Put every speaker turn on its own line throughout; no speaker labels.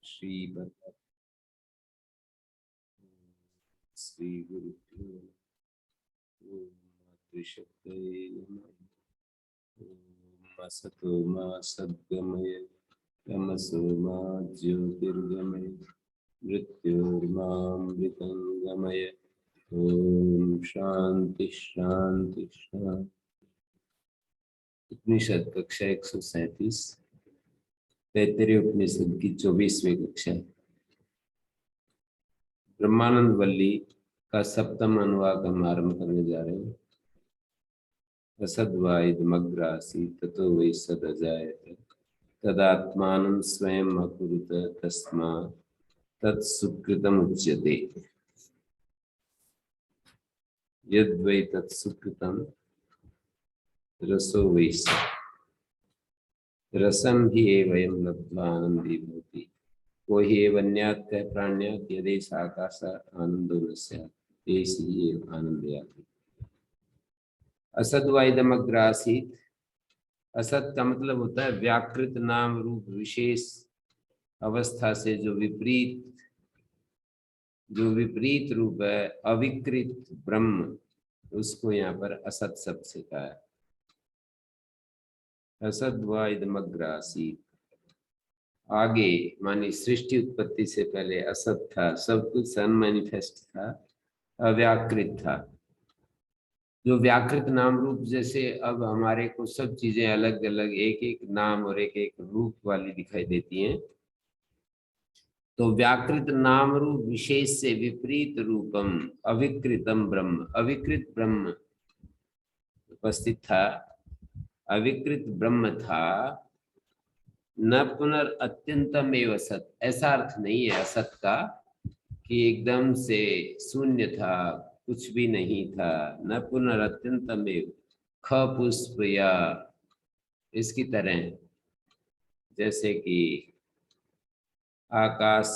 श्री श्री गुरुभ्यो ओम मातृशक्तये नमः। ओम असतो मा सद्गमय तमसो मा ज्योतिर्गमय मृत्योर्मामृतं गमय। ओम शांति शांति शांति। उपनिषद कक्षा 137 तैत्तरीय उपनिषद की 24वीं कक्षा। ब्रह्मानंद वल्ली का सप्तम अनुवाक हम आरंभ करने जा रहे हैं। असद्वा इदमग्रासीत् ततो वै सदजायत तदात्मानं स्वयं अकुरुत तस्मात् तत्सुकृतमुच्यते। यद्वै तत्सुकृतं रसो वै स रसं हि एवं लब्ध्वा आनंदी भवति। को हि एवन्यात् कः प्राण्यात् यदेष आकाश आनंदो न स्यात् तेषि एव आनन्दयाति। असद्वा इदमग्रासीत्, असत का मतलब होता है व्याकृत नाम रूप विशेष अवस्था से जो विपरीत रूप है, अविकृत ब्रह्म, उसको यहाँ पर असत शब्द से कहा है। असद्वा इदमग्रासीत्, आगे मानी सृष्टि उत्पत्ति से पहले असत था, सब कुछ अनमैनिफेस्ट था, अव्याकृत था। जो व्याकृत नाम रूप, जैसे अब हमारे को सब चीजें अलग अलग एक एक नाम और एक एक रूप वाली दिखाई देती हैं, तो व्याकृत नाम रूप विशेष से विपरीत रूपम अविकृतम ब्रह्म, अविकृत ब्रह्म उपस्थित था, अविकृत ब्रह्म था। न पुनरअत्यंतम एव सत, ऐसा अर्थ नहीं है असत का कि एकदम से शून्य था, कुछ भी नहीं था। न पुनरअत्यंतम एव, ख पुष्प या इसकी तरह, जैसे कि आकाश,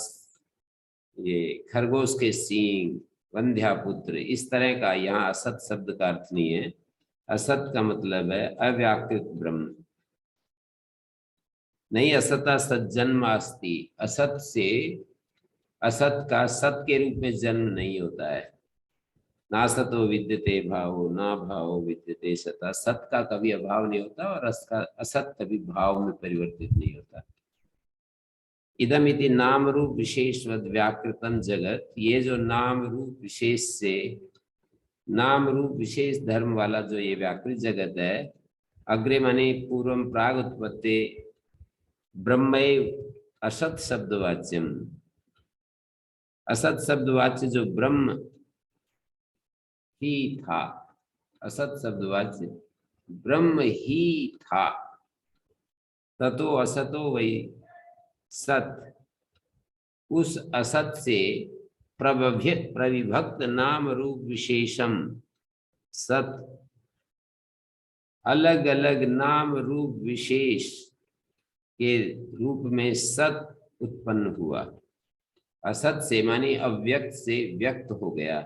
ये खरगोश के सींग, वंध्यापुत्र, इस तरह का यहाँ असत शब्द का अर्थ नहीं है। असत का मतलब है अव्याकृत ब्रह्म। नहीं असता सज्जन्म अस्ति, असत से, असत का सत के रूप में जन्म नहीं होता है। ना सतो विद्यते भावो ना भावो विद्यते सता, सत का कभी अभाव नहीं होता और असत कभी भाव में परिवर्तित नहीं होता। इदम इति नाम रूप विशेषवद व्याकृतम जगत, ये जो नाम रूप विशेष से, नाम रूप विशेष धर्म वाला जो ये व्याकृत जगत है, अग्रे माने पूर्वम प्राग उत्पत्ति ब्रह्मैव असत शब्दवाच्यम, असत शब्दवाच्य जो ब्रह्म ही था, असत शब्दवाच्य ब्रह्म ही था। ततो असतो वै सत, उस असत से प्रविभक्त नाम रूप विशेषम सत, अलग अलग नाम रूप विशेष के रूप में सत उत्पन्न हुआ। असत से माने अव्यक्त से व्यक्त हो गया,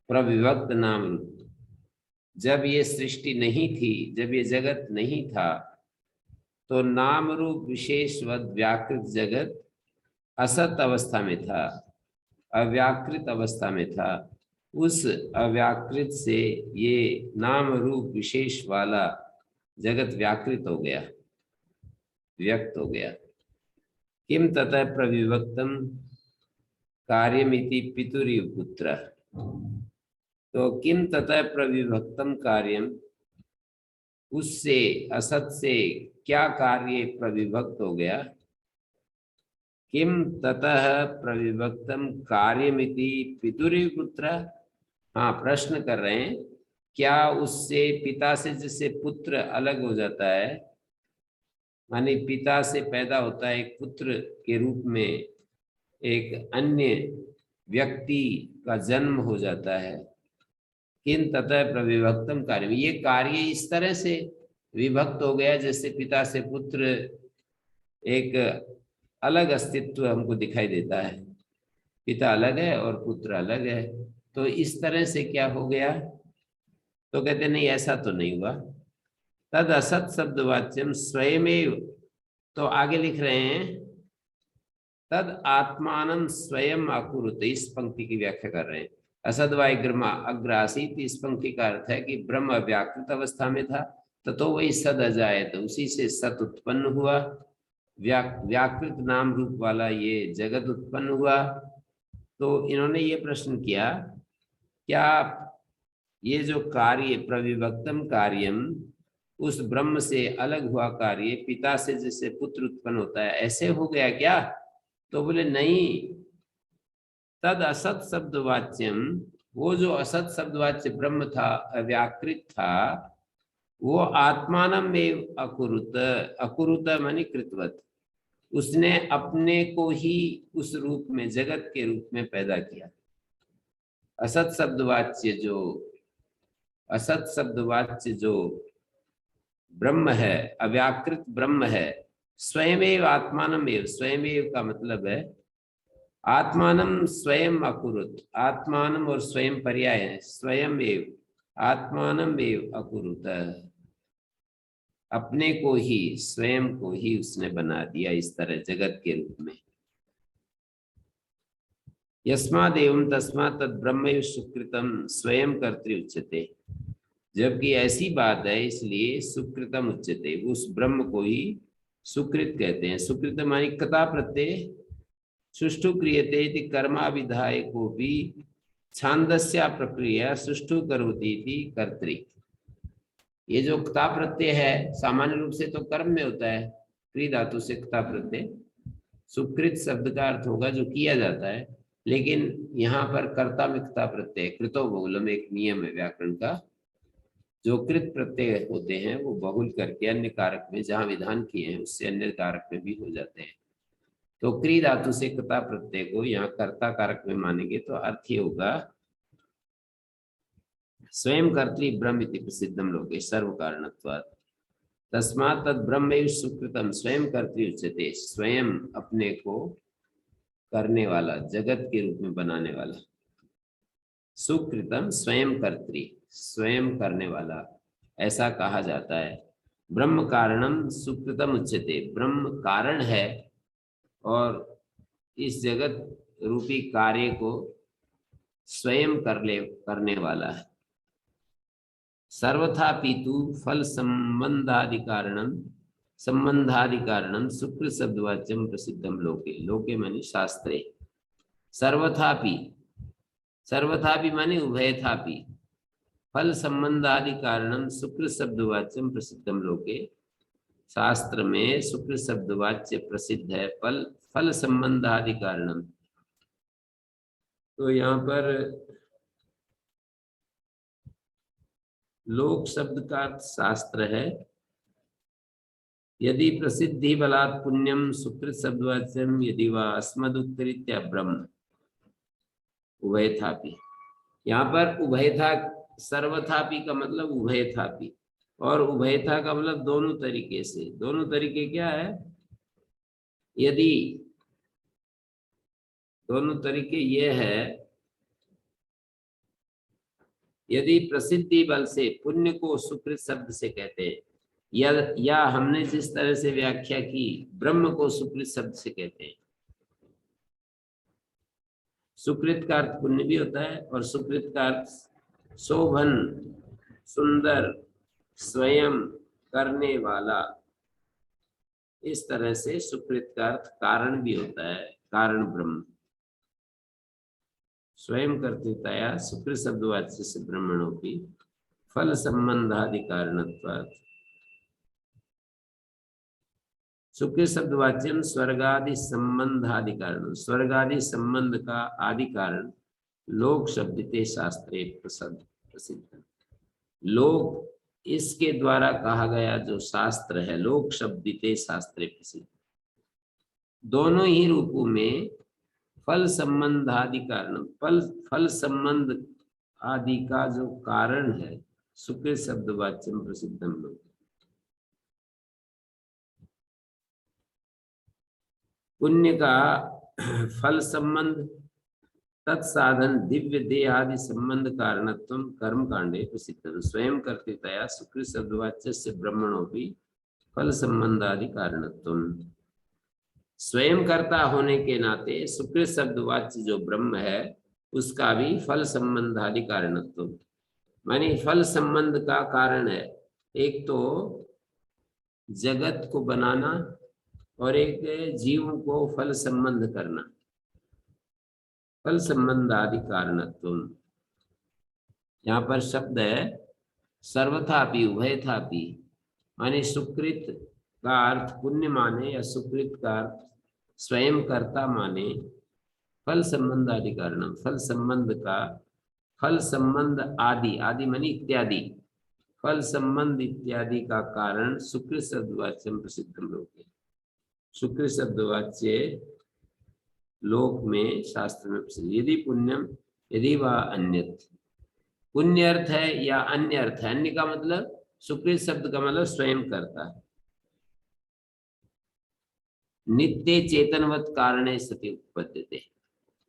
प्रविभक्त नाम रूप। जब ये सृष्टि नहीं थी, जब ये जगत नहीं था, तो नाम रूप विशेषवद व्याकृत जगत असत अवस्था में था, अव्याकृत अवस्था में था। उस अव्याकृत से ये नाम रूप विशेष वाला जगत व्याकृत हो गया, व्यक्त हो गया। किम ततः प्रविभक्तम कार्यमिति पितुरिव पुत्र, तो किम ततः प्रविभक्तम कार्यम, उससे असत से क्या कार्य प्रविभक्त हो गया। किम ततः प्रविभक्तम कार्यमिति पितुरिव पुत्र, हाँ प्रश्न कर रहे हैं, क्या उससे पिता से जैसे पुत्र अलग हो जाता है, माने पिता से पैदा होता है एक पुत्र के रूप में एक अन्य व्यक्ति का जन्म हो जाता है। किन ततः प्रविभक्तम कार्य, ये कार्य इस तरह से विभक्त हो गया जैसे पिता से पुत्र एक अलग अस्तित्व हमको दिखाई देता है, पिता अलग है और पुत्र अलग है, तो इस तरह से क्या हो गया। तो कहते नहीं ऐसा तो नहीं हुआ। तद असत शब्द वाच्यम स्वयमेव, तो आगे लिख रहे हैं तद आत्मानं स्वयं अकुरुत, इस पंक्ति की व्याख्या कर रहे हैं। असद्वाग्रमा अग्रासीत, इस पंक्ति का अर्थ है कि ब्रह्म व्याकृत अवस्था में था, तो वही सद अजायत, उसी से सत उत्पन्न हुआ, व्याकृत नाम रूप वाला ये जगत उत्पन्न हुआ। तो इन्होंने ये प्रश्न किया, क्या ये जो कार्य प्रविभक्तम कार्यम, उस ब्रह्म से अलग हुआ कार्य पिता से जैसे पुत्र उत्पन्न होता है ऐसे हो गया क्या? तो बोले नहीं, तद असत शब्द वाच्यम, वो जो असत शब्द वाच्य ब्रह्म था, अव्याकृत था, वो आत्मानम में अकुरुत, अकुरुत माने कृतवत, उसने अपने को ही उस रूप में, जगत के रूप में पैदा किया। असत शब्द वाच्य जो, असत शब्द वाच्य जो ब्रह्म है, अव्याकृत ब्रह्म है, स्वयमेव आत्मानमेव, स्वयमेव का मतलब है आत्मानम स्वयं अकुरुत, आत्मानम और स्वयं पर्याय है, स्वयं एव आत्मानम एव अकुरुत, अपने को ही, स्वयं को ही उसने बना दिया इस तरह जगत के रूप में। यस्मादेवं तस्मात् तद ब्रह्मैव सुकृतम स्वयं कर्तृ उच्यते, जबकि ऐसी बात है इसलिए सुकृतम उच्यते, उस ब्रह्म को ही सुकृत कहते हैं। सुकृत मानी कता प्रत्यय, सुष्ठु क्रियते इति कर्माभिधायको भी छांदस्या प्रक्रिया सुष्ठु करोति इति कर्तृ। ये जो क्ता प्रत्यय है सामान्य रूप से तो कर्म में होता है, क्री धातु से क्ता प्रत्यय, सुकृत शब्द का अर्थ होगा जो किया जाता है, लेकिन यहाँ पर कर्ता में क्ता प्रत्यय, कृतो बहुलम एक नियम है व्याकरण का, जो कृत प्रत्यय होते हैं वो बहुल करके अन्य कारक में जहाँ विधान किए हैं उससे अन्य कारक में भी हो जाते हैं। तो क्री धातु से कृता प्रत्यय को यहाँ कर्ता कारक में मानेंगे तो अर्थ ही होगा स्वयं कर्तृ ब्रह्म इति प्रसिद्धम लोके सर्व कारणत्वात्, तस्मात् तद ब्रह्मैव सुकृतम स्वयं कर्तृ उच्यते, स्वयं अपने को करने वाला, जगत के रूप में बनाने वाला, सुकृतम स्वयं कर्तृ, स्वयं करने वाला ऐसा कहा जाता है। ब्रह्म कारणम सुकृतम उच्यते, ब्रह्म कारण है और इस जगत रूपी कार्य को स्वयं करने वाला है। सर्वथा पीतु फल संबंधादि कारणम शुक्र शब्दवाच्यम प्रसिद्धम लोके, लोके माने शास्त्रे, सर्वथापि, सर्वथापि माने उभयथापि, फल संबंधादि कारणम शुक्र शब्दवाच्यम प्रसिद्धम लोके, शास्त्र में शुक्र शब्दवाच्य प्रसिद्ध है, फल संबंधादि कारणम। तो यहाँ पर लोक शब्द का अर्थ शास्त्र है। यदि प्रसिद्धि बलात् पुण्यम सुकृत शब्दवाच्यम, यदि वा अस्मदुत्तरीत्या ब्रह्म, उभयथापि, यहाँ पर उभयथा, सर्वथापि का मतलब उभयथापि, और उभयथा का मतलब दोनों तरीके से। दोनों तरीके क्या है? यदि दोनों तरीके ये है, यदि प्रसिद्धि बल से, पुण्य को सुकृत शब्द से कहते हैं, या हमने जिस तरह से व्याख्या की ब्रह्म को सुकृत शब्द से कहते हैं। सुकृत का अर्थ पुण्य भी होता है और सुकृत का अर्थ शोभन, सुंदर, स्वयं करने वाला, इस तरह से सुकृत का अर्थ कारण भी होता है, कारण ब्रह्म। स्वयं कर्तृतया सुकृत शब्दवाच्य से ब्रह्मणों की फल संबंधादि कारणत्वात्, सुकृत शब्दवाच्यम स्वर्गादि संबंधादि कारण, स्वर्गादि संबंध का आदि कारण लोक शब्दिते शास्त्रे प्रसिद्ध। लोक इसके द्वारा कहा गया जो शास्त्र है, लोक शब्दिते शास्त्रे प्रसिद्ध। दोनों ही रूपों में फल संबंध आदि कारण, फल संबंध आदि का जो कारण है, सुकृत शब्दवाच्यम प्रसिद्धम लोक, पुण्य का फल संबंध, तत्साधन दिव्य देह आदि संबंध कारणत्व कर्म कांडे प्रसिद्ध। स्वयं कर्तृतया सुकृत शब्दवाच्य से ब्रह्मणों भी फल संबंध आदि कारणत्व। स्वयं कर्ता होने के नाते सुकृत शब्दवाच्य जो ब्रह्म है उसका भी फल संबंधादि कारणत्व, मानी फल संबंध का कारण है। एक तो जगत को बनाना और एक जीव को फल संबंध करना, फल संबंध आदि कारणत्व। यहाँ पर शब्द है सर्वथापि उभयथापि, माने सुकृत का अर्थ पुण्य माने या सुकृत का अर्थ स्वयं कर्ता माने फल संबंध आदि कारण, फल संबंध का, फल संबंध आदि, आदि माने इत्यादि, फल संबंध इत्यादि का कारण सुकृत शब्दवाच्यम प्रसिद्धम लोके। सुकृत शब्दवाच्य लोक में शास्त्र में प्रसिद्ध। यदि पुण्यम यदि वा अन्यत, पुण्य अर्थ है या अन्य अर्थ है। अन्य का मतलब, सुकृत शब्द का मतलब स्वयं करता है। नित्य चेतनवत कारणे सति उत्पद्यते,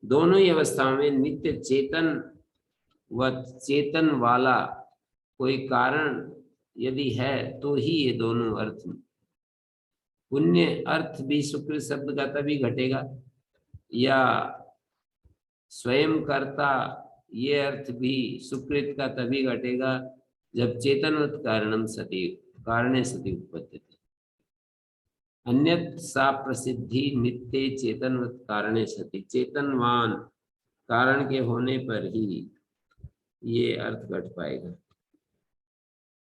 दोनों ही अवस्थाओं में नित्य चेतन व चेतन वाला कोई कारण यदि है तो ही ये दोनों अर्थ, पुण्य अर्थ भी सुकृत शब्द का तभी घटेगा, या स्वयं कर्ता ये अर्थ भी सुकृत का तभी घटेगा जब चेतनवत कारणम सति, कारणे सति उत्पद्यते। अन्यत सा प्रसिद्धि नित्य चेतनवत कारणे सति, चेतनवान कारण के होने पर ही ये अर्थ घट पाएगा।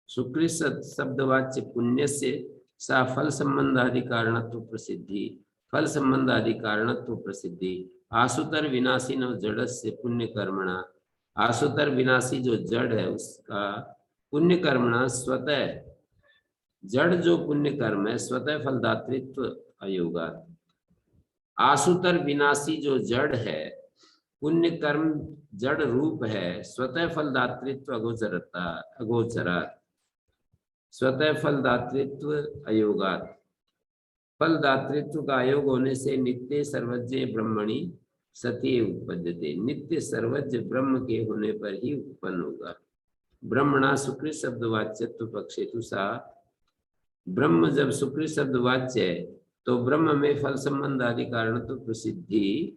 सुकृत शब्दवाच्य पुण्य से सा फल संबंधादि कारणत्व प्रसिद्धि, फल संबंधादि कारणत्व प्रसिद्धि। आसुतर विनाशी न जड़ से पुण्य कर्मणा, आसुतर विनाशी जो जड़ है उसका पुण्य कर्मणा स्वतः, जड़ जो पुण्य कर्म है स्वतः फलदातृत्व अयोगा। आसुतर विनाशी जो जड़ है, पुण्य कर्म जड़ रूप है, स्वतः फलदातृत्व अगोचरता, अगोचरात, स्वतः फलदातृत्व अयोगात, फलदातृत्व का अयोग होने से नित्य सर्वज्ञ ब्रह्मणि सत्य उत्पद्यते, नित्य सर्वज्ञ ब्रह्म के होने पर ही उत्पन्न होगा। ब्रह्मणा सुकृत शब्दवाच्यत्व पक्षेतु सा, ब्रह्म जब सुकृत शब्दवाच्य है तो ब्रह्म में फल संबंध आदि कारण तो प्रसिद्धि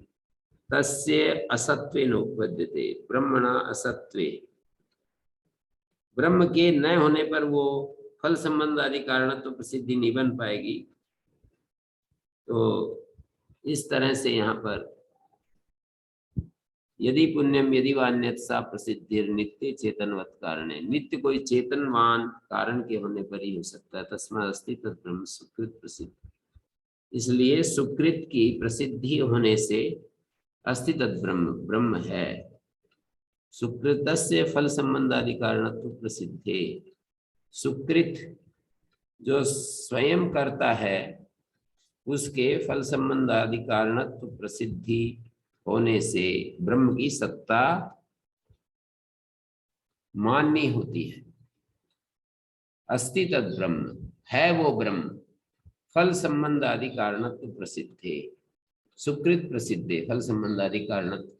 तस्य असत्वेन उपपद्यते, ब्रह्मणा असत्वे, ब्रह्म के न होने पर वो फल संबंध आदि कारण तो प्रसिद्धि नहीं बन पाएगी। तो इस तरह से यहाँ पर यदि पुण्यम यदि वान्यत सा प्रसिद्धि नित्य चेतनवत कारण है, नित्य कोई चेतनवान कारण के होने पर ही हो सकता है। तस्मात् अस्ति तत् ब्रह्म सुकृत प्रसिद्ध, इसलिए सुकृत की प्रसिद्धि होने से अस्ति तत् ब्रह्म, ब्रह्म है। सुकृतस्य फल संबंधादि कारणत्व प्रसिद्धे, सुकृत जो स्वयं करता है उसके फल संबंधादि कारणत्व प्रसिद्धि होने से ब्रह्म की सत्ता मान्य होती है। अस्ति तद ब्रह्म, है वो ब्रह्म, फल संबंध आदि कारणत्व प्रसिद्धे, सुकृत प्रसिद्धे, फल संबंध आदि कारणत्व,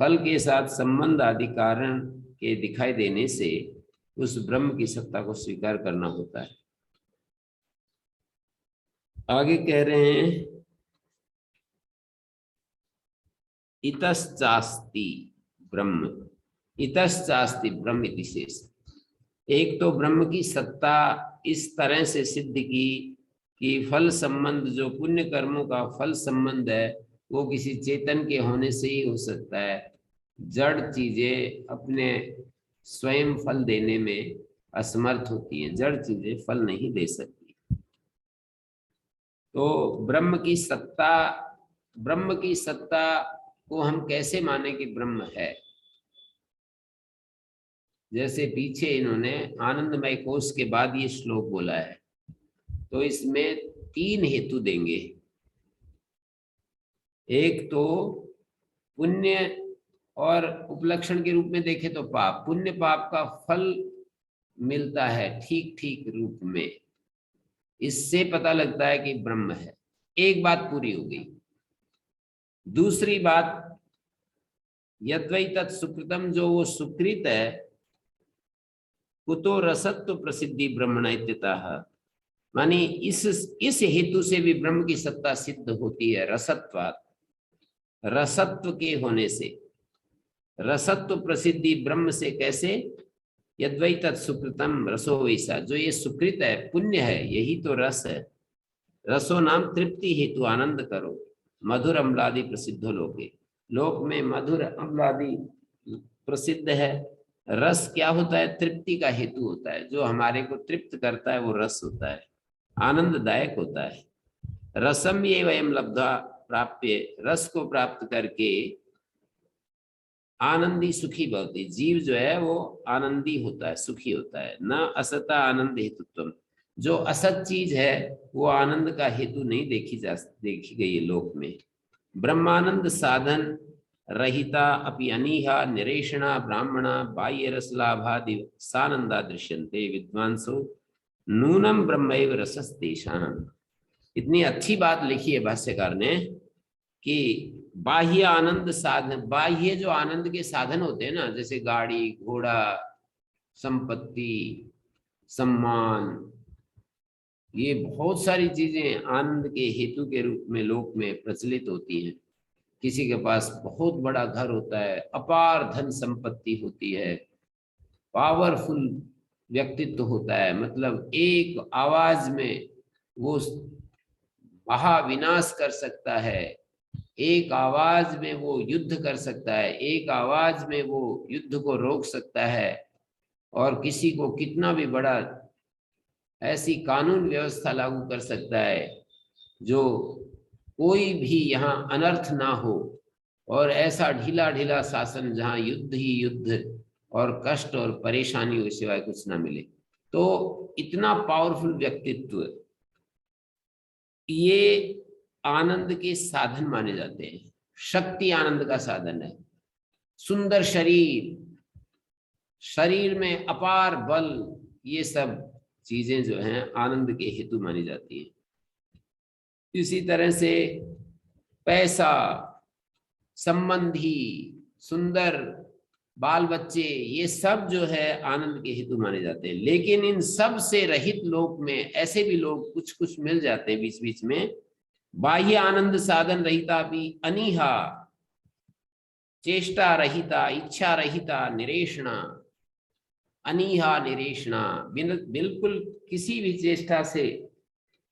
फल के साथ संबंध आदि कारण के दिखाई देने से उस ब्रह्म की सत्ता को स्वीकार करना होता है। आगे कह रहे हैं इतश्चास्ति ब्रह्म, इतश्चास्ति ब्रह्म इति शेष। एक तो ब्रह्म की सत्ता इस तरह से सिद्ध की कि फल संबंध जो पुण्य कर्मों का फल संबंध है वो किसी चेतन के होने से ही हो सकता है। जड़ चीजें अपने स्वयं फल देने में असमर्थ होती हैं, जड़ चीजें फल नहीं दे सकती। तो ब्रह्म की सत्ता, ब्रह्म की सत्ता को हम कैसे माने कि ब्रह्म है। जैसे पीछे इन्होंने आनंदमय कोश के बाद ये श्लोक बोला है, तो इसमें तीन हेतु देंगे। एक तो पुण्य और उपलक्षण के रूप में देखें तो पाप, पुण्य पाप का फल मिलता है ठीक ठीक रूप में, इससे पता लगता है कि ब्रह्म है। एक बात पूरी हो गई। दूसरी बात यद्वै तत् सुकृतम, जो वो सुकृत है, कुतो रसत्व प्रसिद्धि ब्रह्मण इत्यतः, मानी इस हेतु से भी ब्रह्म की सत्ता सिद्ध होती है, रसत्वात्, रसत्व के होने से। रसत्व प्रसिद्धि ब्रह्म से कैसे? यद्वै तत् सुकृतम रसो वैसा, जो ये सुकृत है, पुण्य है, यही तो रस है। रसो नाम तृप्ति हेतु, आनंद करो। मधुर अम्लादि प्रसिद्धो लोके, लोक में मधुर अम्लादि प्रसिद्ध है। रस क्या होता है? तृप्ति का हेतु होता है, जो हमारे को तृप्त करता है वो रस होता है, आनंददायक होता है। रसम ये वयम लब्धा प्राप्य, रस को प्राप्त करके आनंदी सुखी भवति, जीव जो है वो आनंदी होता है, सुखी होता है। न असता आनंद हेतुत्वम, जो असत चीज है वो आनंद का हेतु नहीं देखी गई है लोक में। ब्रह्मानंद साधन रहिता अपि अनीहा निरेषणा ब्राह्मणा बाह्य रसलाभादि सानंदा दृश्यन्ते विद्वांसो नूनम ब्रह्मैव रसस्तेषाम्। इतनी अच्छी बात लिखी है भाष्यकार ने कि बाह्य आनंद साधन, बाह्य जो आनंद के साधन होते हैं ना, जैसे गाड़ी घोड़ा संपत्ति सम्मान, ये बहुत सारी चीजें आनंद के हेतु के रूप में लोक में प्रचलित होती हैं। किसी के पास बहुत बड़ा घर होता है, अपार धन संपत्ति होती है, पावरफुल व्यक्तित्व होता है, मतलब एक आवाज में वो महाविनाश कर सकता है, एक आवाज में वो युद्ध कर सकता है, एक आवाज में वो युद्ध को रोक सकता है, और किसी को कितना भी बड़ा ऐसी कानून व्यवस्था लागू कर सकता है जो कोई भी यहाँ अनर्थ ना हो, और ऐसा ढीला ढीला शासन जहाँ युद्ध ही युद्ध और कष्ट और परेशानी के सिवाय कुछ ना मिले। तो इतना पावरफुल व्यक्तित्व ये आनंद के साधन माने जाते हैं। शक्ति आनंद का साधन है। सुंदर शरीर, शरीर में अपार बल, ये सब चीजें जो हैं आनंद के हेतु मानी जाती हैं। इसी तरह से पैसा, संबंधी, सुंदर बाल बच्चे, ये सब जो है आनंद के हेतु माने जाते हैं। लेकिन इन सब से रहित लोक में ऐसे भी लोग कुछ कुछ मिल जाते हैं बीच बीच में। बाह्य आनंद साधन रहिता भी अनीहा, चेष्टा रहिता, इच्छा रहिता, निरेषणा, अनीहा निरेषणा, बिल्कुल किसी भी चेष्टा से,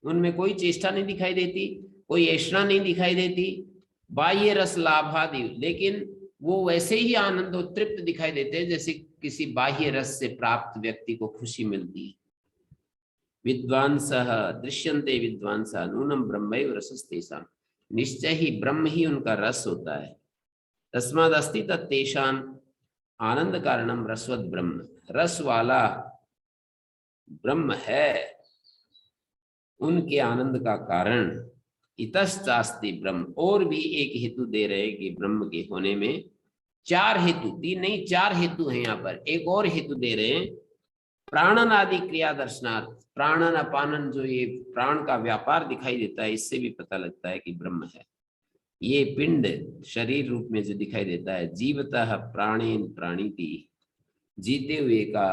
उनमें कोई चेष्टा नहीं दिखाई देती, कोई ऐष्णा नहीं दिखाई देती। बाह्य रस लाभादि, लेकिन वो वैसे ही आनंद और तृप्त दिखाई देते हैं जैसे किसी बाह्य रस से प्राप्त व्यक्ति को खुशी मिलती है। विद्वांसः दृश्यन्ते विद्वांसः नूनम ब्रह्मैव रसस्तेषाम्, निश्चय ही ब्रह्म ही उनका रस होता है। तस्माद् अस्ति तत्तेषाम् आनंद कारणम रसवद ब्रह्म, रस वाला ब्रह्म है उनके आनंद का कारण। इतश्चास्ति ब्रह्म, और भी एक हेतु दे रहे हैं कि ब्रह्म के होने में चार हेतु, तीन नहीं चार हेतु हैं यहाँ पर। एक और हेतु दे रहे हैं, प्राणन आदि क्रिया दर्शनार्थ। प्राणन अपानन, जो ये प्राण का व्यापार दिखाई देता है, इससे भी पता लगता है कि ब्रह्म है। ये पिंड शरीर रूप में जो दिखाई देता है, जीवतः प्राणेन प्राणीति, जीते हुए का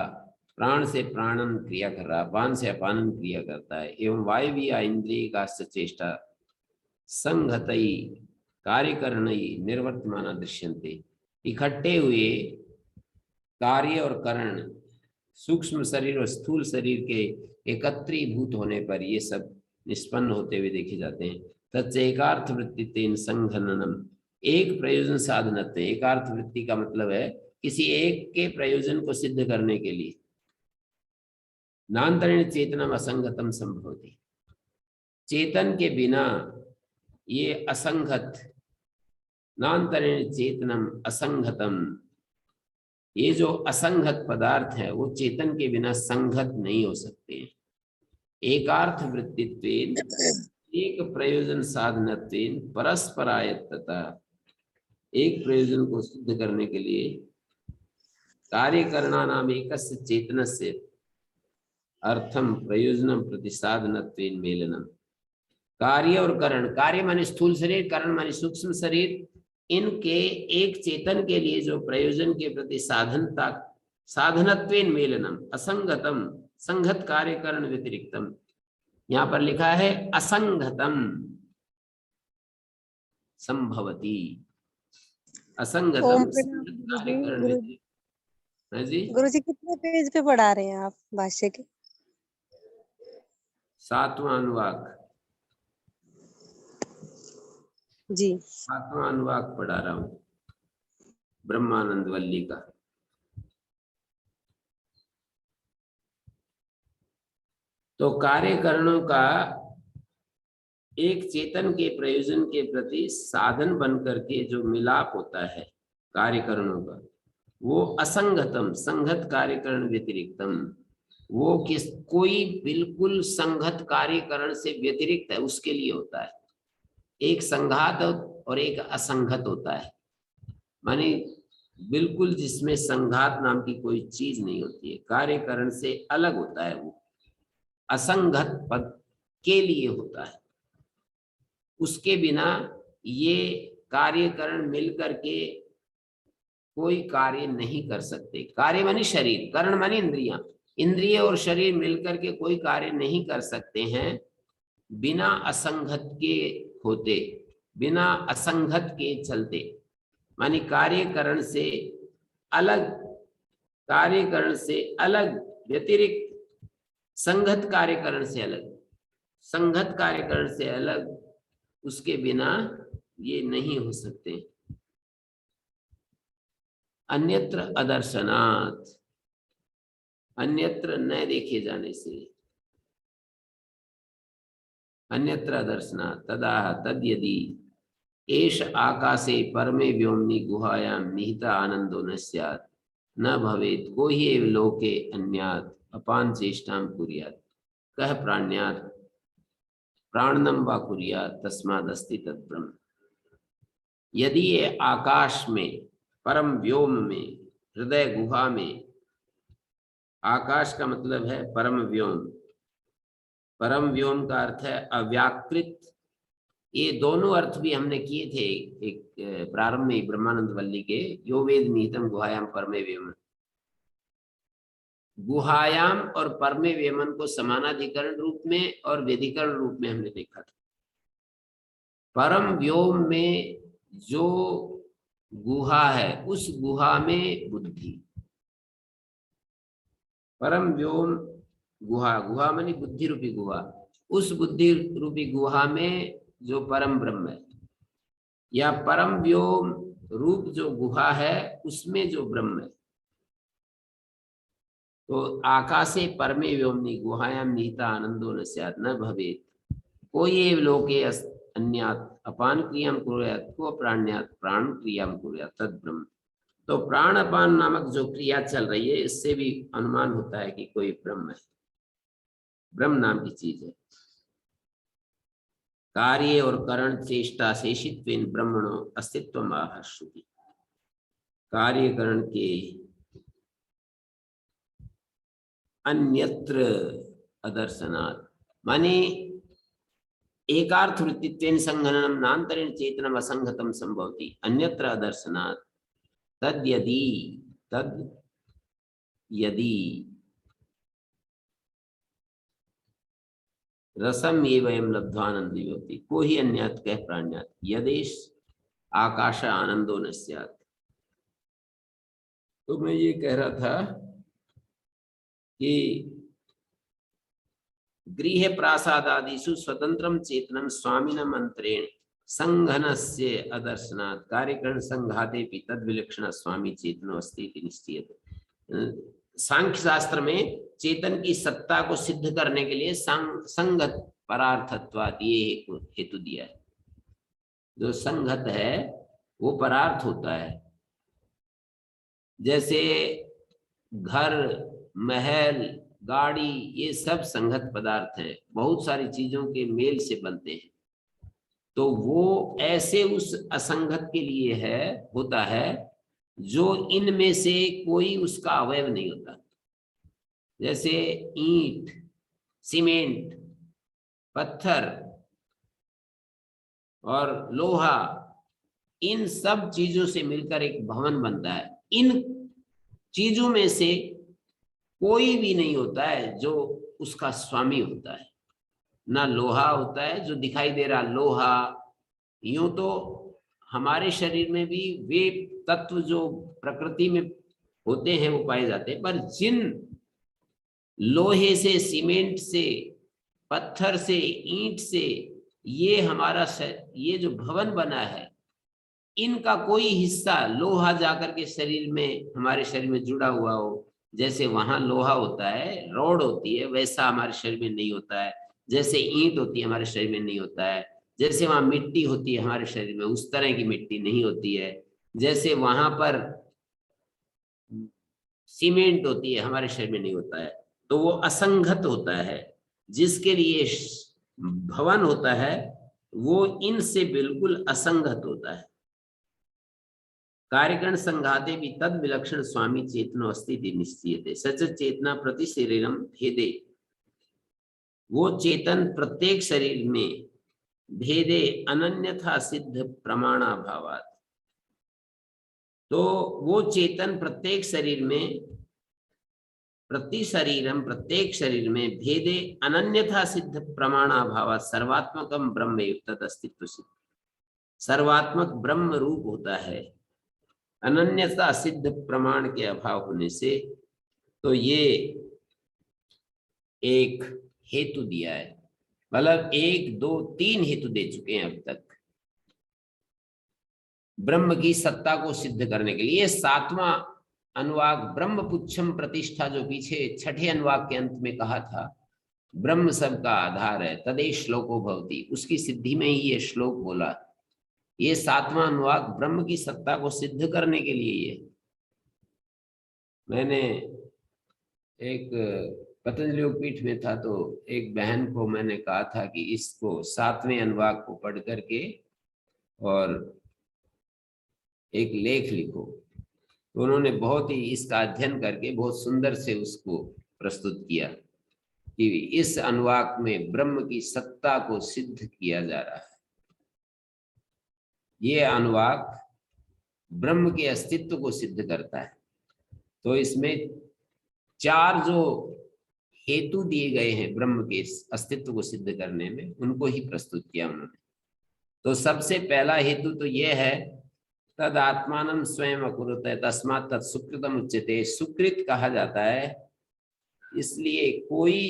प्राण से प्राणन क्रिया कर रहा, अपान से अपानन क्रिया करता है। एवं वायवीय इंद्रिय का चेष्टा संघतई कार्यकरणई निर्वर्तमाना दृश्यन्ते, इकट्ठे हुए कार्य और करण, सूक्ष्म शरीर और स्थूल शरीर के एकत्रीभूत होने पर ये सब निष्पन्न होते हुए देखे जाते हैं। तत्सेकार्थ वृत्ति तेन संघननम, एक प्रयोजन साधनत्व। एकार्थ वृत्ति का मतलब है किसी एक के प्रयोजन को सिद्ध करने के लिए। नान्तरेण चेतनम असंगतम संभवति, चेतन के बिना ये असंगत, नान्तरेण चेतनम असंगतम, ये जो असंगत पदार्थ है वो चेतन के बिना संगत नहीं हो सकते। एकार्थ वृत्तित्वेन, एक प्रयोजन साधनत्वेन परस्परायतता, एक प्रयोजन को सिद्ध करने के लिए कार्य करना नाम एकस्य चेतनस्य अर्थम प्रयोजनम प्रति साधनत्वेन मेलनम। कार्य और करण, कार्य माने स्थूल शरीर, करण माने सूक्ष्म शरीर, इनके एक चेतन के लिए जो प्रयोजन के प्रति साधनता, साधनत्वेन मेलनम, असंगतम, संगत कार्यकरण व्यतिरिक्तम, यहाँ पर लिखा है असंगतम संभवती।
ओम
असंगतम
प्रणाम
संगत
गुरु जी।
कार्यकरण व्यतिरिक्त। है जी,
गुरु जी कितने पेज पे पढ़ा रहे हैं आप भाष्य के?
7वां अनुवाक।
जी
7वां अनुवाक पढ़ा रहा हूँ ब्रह्मानंद वल्ली का। तो कार्यकरणों का एक चेतन के प्रयोजन के प्रति साधन बन करके जो मिलाप होता है कार्यकरणों का, वो असंगतम संगत कार्यकरण व्यतिरिक्तम, वो किस कोई बिल्कुल संगत कार्यकरण से व्यतिरिक्त है, उसके लिए होता है। एक संघात और एक असंगत होता है, माने बिल्कुल जिसमें संघात नाम की कोई चीज नहीं होती है, कार्यकरण से अलग होता है, वो असंगत पद के लिए होता है। उसके बिना ये कार्यकरण मिलकर के कोई कार्य नहीं कर सकते। कार्य मानी शरीर, करण मानी इंद्रियां, इंद्रिय और शरीर मिलकर के कोई कार्य नहीं कर सकते हैं बिना असंगत के होते, बिना असंगत के चलते। मानी कार्यकरण से अलग, कार्यकरण से अलग व्यतिरिक्त, संगत कार्यकरण से अलग, संगत कार्यकरण से अलग, उसके बिना ये नहीं हो सकते। अन्यत्र अदर्शनात्, अन्यत्र न देखे जाने से, अन्यत्र अदर्शनात् तदाह तद्यदि एष आकाशे परमे व्योमनि गुहायां निहित आनंदो न स्यात् न भवेत् को हि एव लोके अन्यात् अपान चेष्टां कुर्यात् कः प्राण्यात् प्राणनम वा कुर्यात् तस्मादस्ति तद्ब्रह्म। यदि ये आकाश में, परम व्योम में, हृदय गुहा में, आकाश का मतलब है परम व्योम, परम व्योम का अर्थ है अव्याकृत। ये दोनों अर्थ भी हमने किए थे एक प्रारंभ में ब्रह्मानंद वल्ली के, यो वेद निहितम गुहायाम परमे व्योम। गुहायाम और परमे व्योमन को समानाधिकरण रूप में और व्यधिकरण रूप में हमने देखा था। परम व्योम में जो गुहा है, उस गुहा में बुद्धि, परम व्योम गुहा, गुहा मानी बुद्धि रूपी गुहा, उस बुद्धि रूपी गुहा में जो परम ब्रह्म है, या परम व्योम रूप जो गुहा है उसमें जो ब्रह्म है। तो आकाशे परमे व्योमनि गुहायां निहिता आनंदो न स्यात् न भवेत् कोई एव लोके अन्यात् अपान क्रियां कुर्यात् को प्राण्यात् प्राण क्रियां कुर्यात् तद्ब्रह्म। तो प्राण अपान नामक जो क्रिया चल रही है, इससे भी अनुमान होता है कि कोई ब्रह्म है, ब्रह्म नाम की चीज है। कार्य और करण चेष्टा शेषित्वेन ब्रह्मणो अस्तित्वम आह श्रुति। कार्यकरण के अन्यत्र अदर्शनात् माने एकार्थ वृत्तित्वेन संघननम नान्तरेण चेतनम असंगतम संभवति अन्यत्र अदर्शनात् तद्यदि, तद यदि रसम ये वयम लब्ध्वानंदी होती को ही अन्यत् कह प्राण्यात् यदेश आकाश आनंदो न स्यात्। तो मैं ये कह रहा था कि गृह प्रासादादिषु स्वतंत्रम चेतनम स्वामिनम अंतरेण संघनस्य अदर्शनात् कार्यकरण संघाते भी तद्विलक्षण स्वामी चेतनो अस्ति इति निश्चयते। सांख्य शास्त्र में चेतन की सत्ता को सिद्ध करने के लिए संगत परार्थत्वात् ये हेतु दिया है। जो संगत है वो परार्थ होता है। जैसे घर, महल, गाड़ी, ये सब संगत पदार्थ हैं, बहुत सारी चीजों के मेल से बनते हैं। तो वो ऐसे उस असंगत के लिए है, होता है जो इनमें से कोई उसका अवयव नहीं होता। जैसे ईंट, सीमेंट, पत्थर और लोहा, इन सब चीजों से मिलकर एक भवन बनता है। इन चीजों में से कोई भी नहीं होता है जो उसका स्वामी होता है। ना लोहा होता है जो दिखाई दे रहा लोहा। यूं तो हमारे शरीर में भी वे तत्व जो प्रकृति में होते हैं वो पाए जाते हैं, पर जिन लोहे से, सीमेंट से, पत्थर से, ईंट से ये हमारा ये जो भवन बना है, इनका कोई हिस्सा लोहा जाकर के शरीर में, हमारे शरीर में जुड़ा हुआ हो, जैसे वहां लोहा होता है, रॉड होती है, वैसा हमारे शरीर में नहीं होता है। जैसे ईंट होती है हमारे शरीर में नहीं होता है। जैसे वहां मिट्टी होती है हमारे शरीर में, उस तरह की मिट्टी नहीं होती है। जैसे वहां पर सीमेंट होती है हमारे शरीर में नहीं होता है। तो वो असंगत होता है। जिसके लिए भवन होता है वो इनसे बिल्कुल असंगत होता है। कार्यकरण संघाते भी तद विलक्षण स्वामी चेतनो अस्ति निश्चयते सच चेतना प्रति शरीरम भेदे। वो चेतन प्रत्येक शरीर में भेदे अनन्यथा सिद्ध प्रमाणाभावात्। तो वो चेतन प्रत्येक शरीर में, प्रति शरीरम प्रत्येक शरीर में भेदे अनन्यथा सिद्ध प्रमाणाभावात् सर्वात्मकम ब्रह्म युक्त अस्तित्व सिद्ध। सर्वात्मक ब्रह्म रूप होता है अनन्यता सिद्ध प्रमाण के अभाव होने से। तो ये एक हेतु दिया है, मतलब 1 2 3 हेतु दे चुके हैं अब तक ब्रह्म की सत्ता को सिद्ध करने के लिए। 7वां अनुवाक ब्रह्म पुच्छम प्रतिष्ठा, जो पीछे 6ठे अनुवाक के अंत में कहा था ब्रह्म सबका आधार है, तदेश श्लोको भवति, उसकी सिद्धि में ही ये श्लोक बोला। ये 7वां अनुवाक ब्रह्म की सत्ता को सिद्ध करने के लिए ये। मैंने एक पतंजलि योगपीठ में था तो एक बहन को मैंने कहा था कि इसको 7वें अनुवाक को पढ़ करके और एक लेख लिखो। तो उन्होंने बहुत ही इसका अध्ययन करके बहुत सुंदर से उसको प्रस्तुत किया कि इस अनुवाक में ब्रह्म की सत्ता को सिद्ध किया जा रहा है। ये अनुवाक ब्रह्म के अस्तित्व को सिद्ध करता है। तो इसमें 4 जो हेतु दिए गए हैं ब्रह्म के अस्तित्व को सिद्ध करने में, उनको ही प्रस्तुत किया उन्होंने। तो सबसे पहला हेतु तो यह है तद आत्मानं स्वयं अकुरुत तस्मात् तत् सुकृतम उच्यते। सुकृत कहा जाता है इसलिए कोई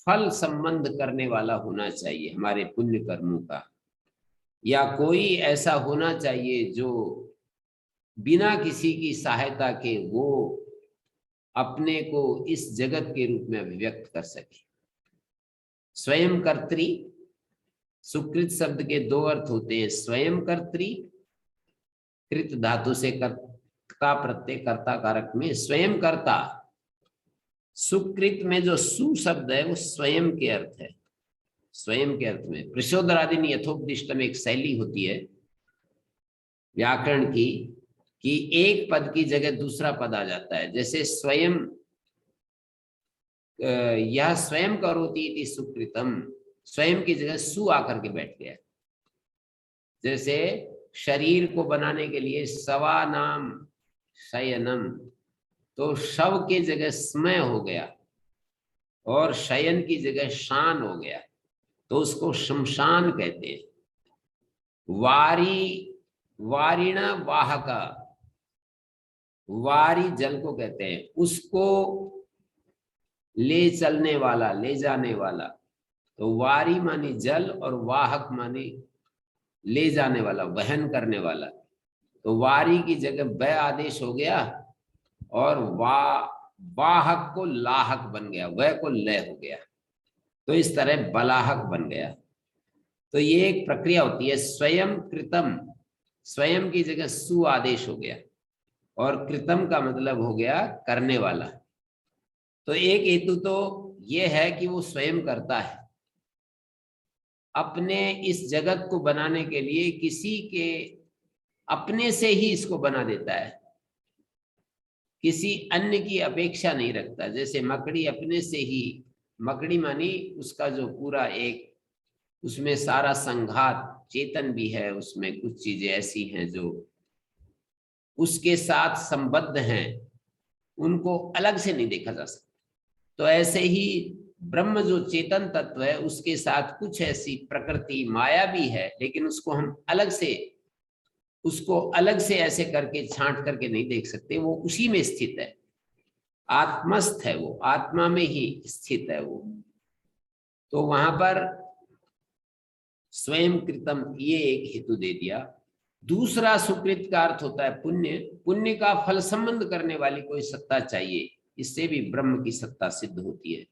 फल संबंध करने वाला होना चाहिए हमारे पुण्य कर्मों का, या कोई ऐसा होना चाहिए जो बिना किसी की सहायता के वो अपने को इस जगत के रूप में अभिव्यक्त कर सके। स्वयं कर्त्री, सुकृत शब्द के 2 अर्थ होते हैं, स्वयं कर्त्री, कृत धातु से कर्ता प्रत्यय कर्ता कारक में स्वयं कर्ता। सुकृत में जो सु शब्द है वो स्वयं के अर्थ है, स्वयं के अर्थ में। प्रचोदनादि यथोपदिष्टम एक शैली होती है व्याकरण की कि एक पद की जगह दूसरा पद आ जाता है। जैसे स्वयं, यह स्वयं करोति इति सुकृतम, स्वयं की जगह सु आकर के बैठ गया। जैसे शरीर को बनाने के लिए सवा नाम शयनम, तो शव की जगह समय हो गया और शयन की जगह शान हो गया, तो उसको शमशान कहते हैं। वारी, वारिणा वाहका, वारी जल को कहते हैं, उसको ले चलने वाला, ले जाने वाला। तो वारी मानी जल और वाहक मानी ले जाने वाला, वहन करने वाला। तो वारी की जगह व आदेश हो गया और वाहक को लाहक बन गया, वह को लय हो गया, तो इस तरह बलाहक बन गया। तो ये एक प्रक्रिया होती है। स्वयं कृतम, स्वयं की जगह सु आदेश हो गया और कृतम का मतलब हो गया करने वाला। तो एक हेतु तो यह है कि वो स्वयं करता है, अपने इस जगत को बनाने के लिए किसी के अपने से ही इसको बना देता है, किसी अन्य की अपेक्षा नहीं रखता। जैसे मकड़ी अपने से ही, मकड़ी मानी उसका जो पूरा एक, उसमें सारा संघात चेतन भी है, उसमें कुछ चीजें ऐसी हैं जो उसके साथ संबद्ध हैं, उनको अलग से नहीं देखा जा सकता। तो ऐसे ही ब्रह्म जो चेतन तत्व है उसके साथ कुछ ऐसी प्रकृति माया भी है, लेकिन उसको हम अलग से ऐसे करके छांट करके नहीं देख सकते। वो उसी में स्थित है, आत्मस्थ है, वो आत्मा में ही स्थित है वो। तो वहां पर स्वयं कृतम ये एक हेतु दे दिया। दूसरा सुकृत का अर्थ होता है पुण्य। पुण्य का फल संबंध करने वाली कोई सत्ता चाहिए, इससे भी ब्रह्म की सत्ता सिद्ध होती है।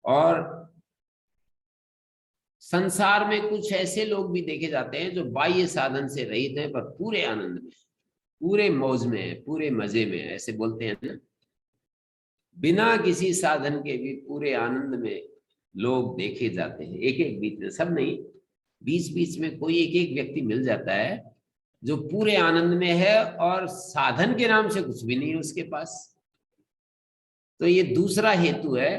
और संसार में कुछ ऐसे लोग भी देखे जाते हैं जो बाह्य साधन से रहित हैं, पर पूरे आनंद में, पूरे मौज में है, पूरे मजे में है, ऐसे बोलते हैं ना। बिना किसी साधन के भी पूरे आनंद में लोग देखे जाते हैं, एक एक बीच में, सब नहीं, बीच बीच में कोई एक एक व्यक्ति मिल जाता है जो पूरे आनंद में है और साधन के नाम से कुछ भी नहीं है उसके पास। तो ये दूसरा हेतु है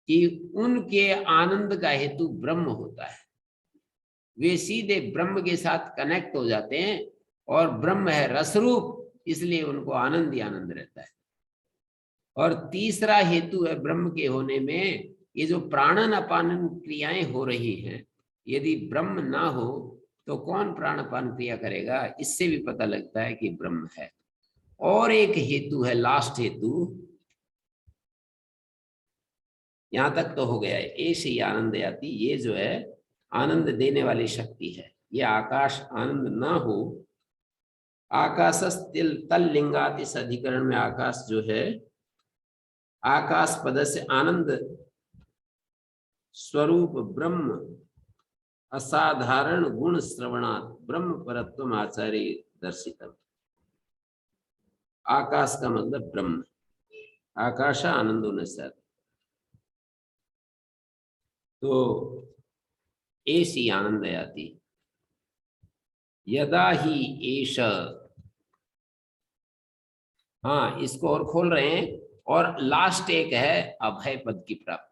कि उनके आनंद का हेतु ब्रह्म होता है। वे सीधे ब्रह्म के साथ कनेक्ट हो जाते हैं और ब्रह्म है रसरूप, इसलिए उनको आनंद ही आनंद रहता है। और तीसरा हेतु है ब्रह्म के होने में, ये जो प्राणन अपानन क्रियाएं हो रही हैं, यदि ब्रह्म ना हो तो कौन प्राणापान क्रिया करेगा, इससे भी पता लगता है कि ब्रह्म है। और एक हेतु है, लास्ट हेतु, यहां तक तो हो गया है, ऐसे ही आनंद आती, ये जो है आनंद देने वाली शक्ति है। ये आकाश आनंद ना हो, आकाशस तल लिंगात, इस अधिकरण में आकाश जो है, आकाश पद से आनंद स्वरूप ब्रह्म असाधारण गुण श्रवणात् ब्रह्म परत्वम आचार्य दर्शितम। आकाश का मतलब ब्रह्म, आकाश आनंदो न सत। तो ऐसी आनंद आती यदा ही एष, हाँ इसको और खोल रहे हैं। और लास्ट एक है अभय पद की प्राप्ति।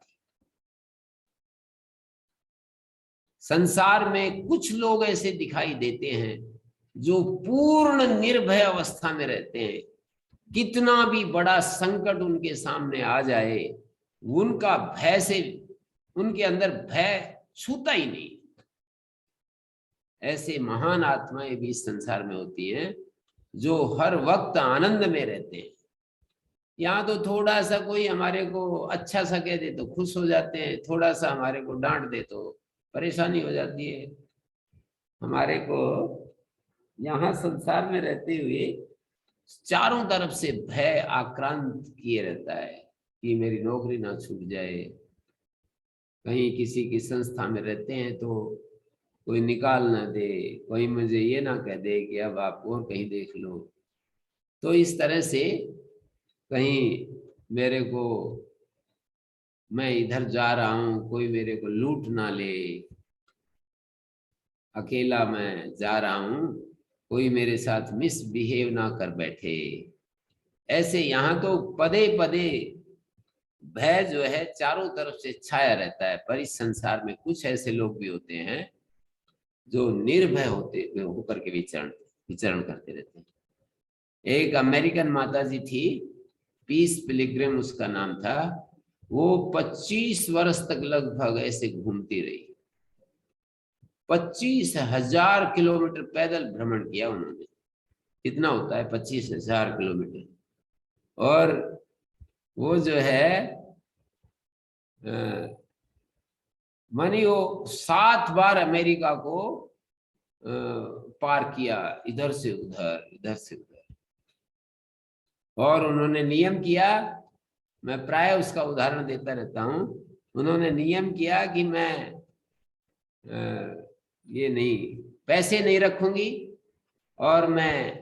संसार में कुछ लोग ऐसे दिखाई देते हैं जो पूर्ण निर्भय अवस्था में रहते हैं, कितना भी बड़ा संकट उनके सामने आ जाए, उनका भय से, उनके अंदर भय छूता ही नहीं। ऐसे महान आत्माएं भी इस संसार में होती हैं जो हर वक्त आनंद में रहते हैं। यहाँ तो थोड़ा सा कोई हमारे को अच्छा सा कह दे तो खुश हो जाते हैं, थोड़ा सा हमारे को डांट दे तो परेशानी हो जाती है। हमारे को यहाँ संसार में रहते हुए चारों तरफ से भय आक्रांत किए रहता है कि मेरी नौकरी ना छूट जाए, कहीं किसी की संस्था में रहते हैं तो कोई निकाल ना दे, कोई मुझे ये ना कह दे कि अब आप और कहीं देख लो। तो इस तरह से कहीं मेरे को, मैं इधर जा रहा हूं कोई मेरे को लूट ना ले, अकेला मैं जा रहा हूं कोई मेरे साथ मिसबिहेव ना कर बैठे, ऐसे यहाँ तो पदे पदे भय जो है चारों तरफ से छाया रहता है। पर इस संसार में कुछ ऐसे लोग भी होते हैं जो निर्भय होकर के विचरण करते रहते हैं। एक अमेरिकन माता जी थी, पीस पिलग्रिम उसका नाम था। वो 25 वर्ष तक लगभग ऐसे घूमती रही, 25,000 किलोमीटर पैदल भ्रमण किया उन्होंने। कितना होता है 25,000 किलोमीटर? और वो जो है मानी वो 7 बार अमेरिका को पार किया, इधर से उधर, इधर से उधर। और उन्होंने नियम किया, मैं प्राय उसका उदाहरण देता रहता हूं, उन्होंने नियम किया कि मैं ये नहीं, पैसे नहीं रखूंगी और मैं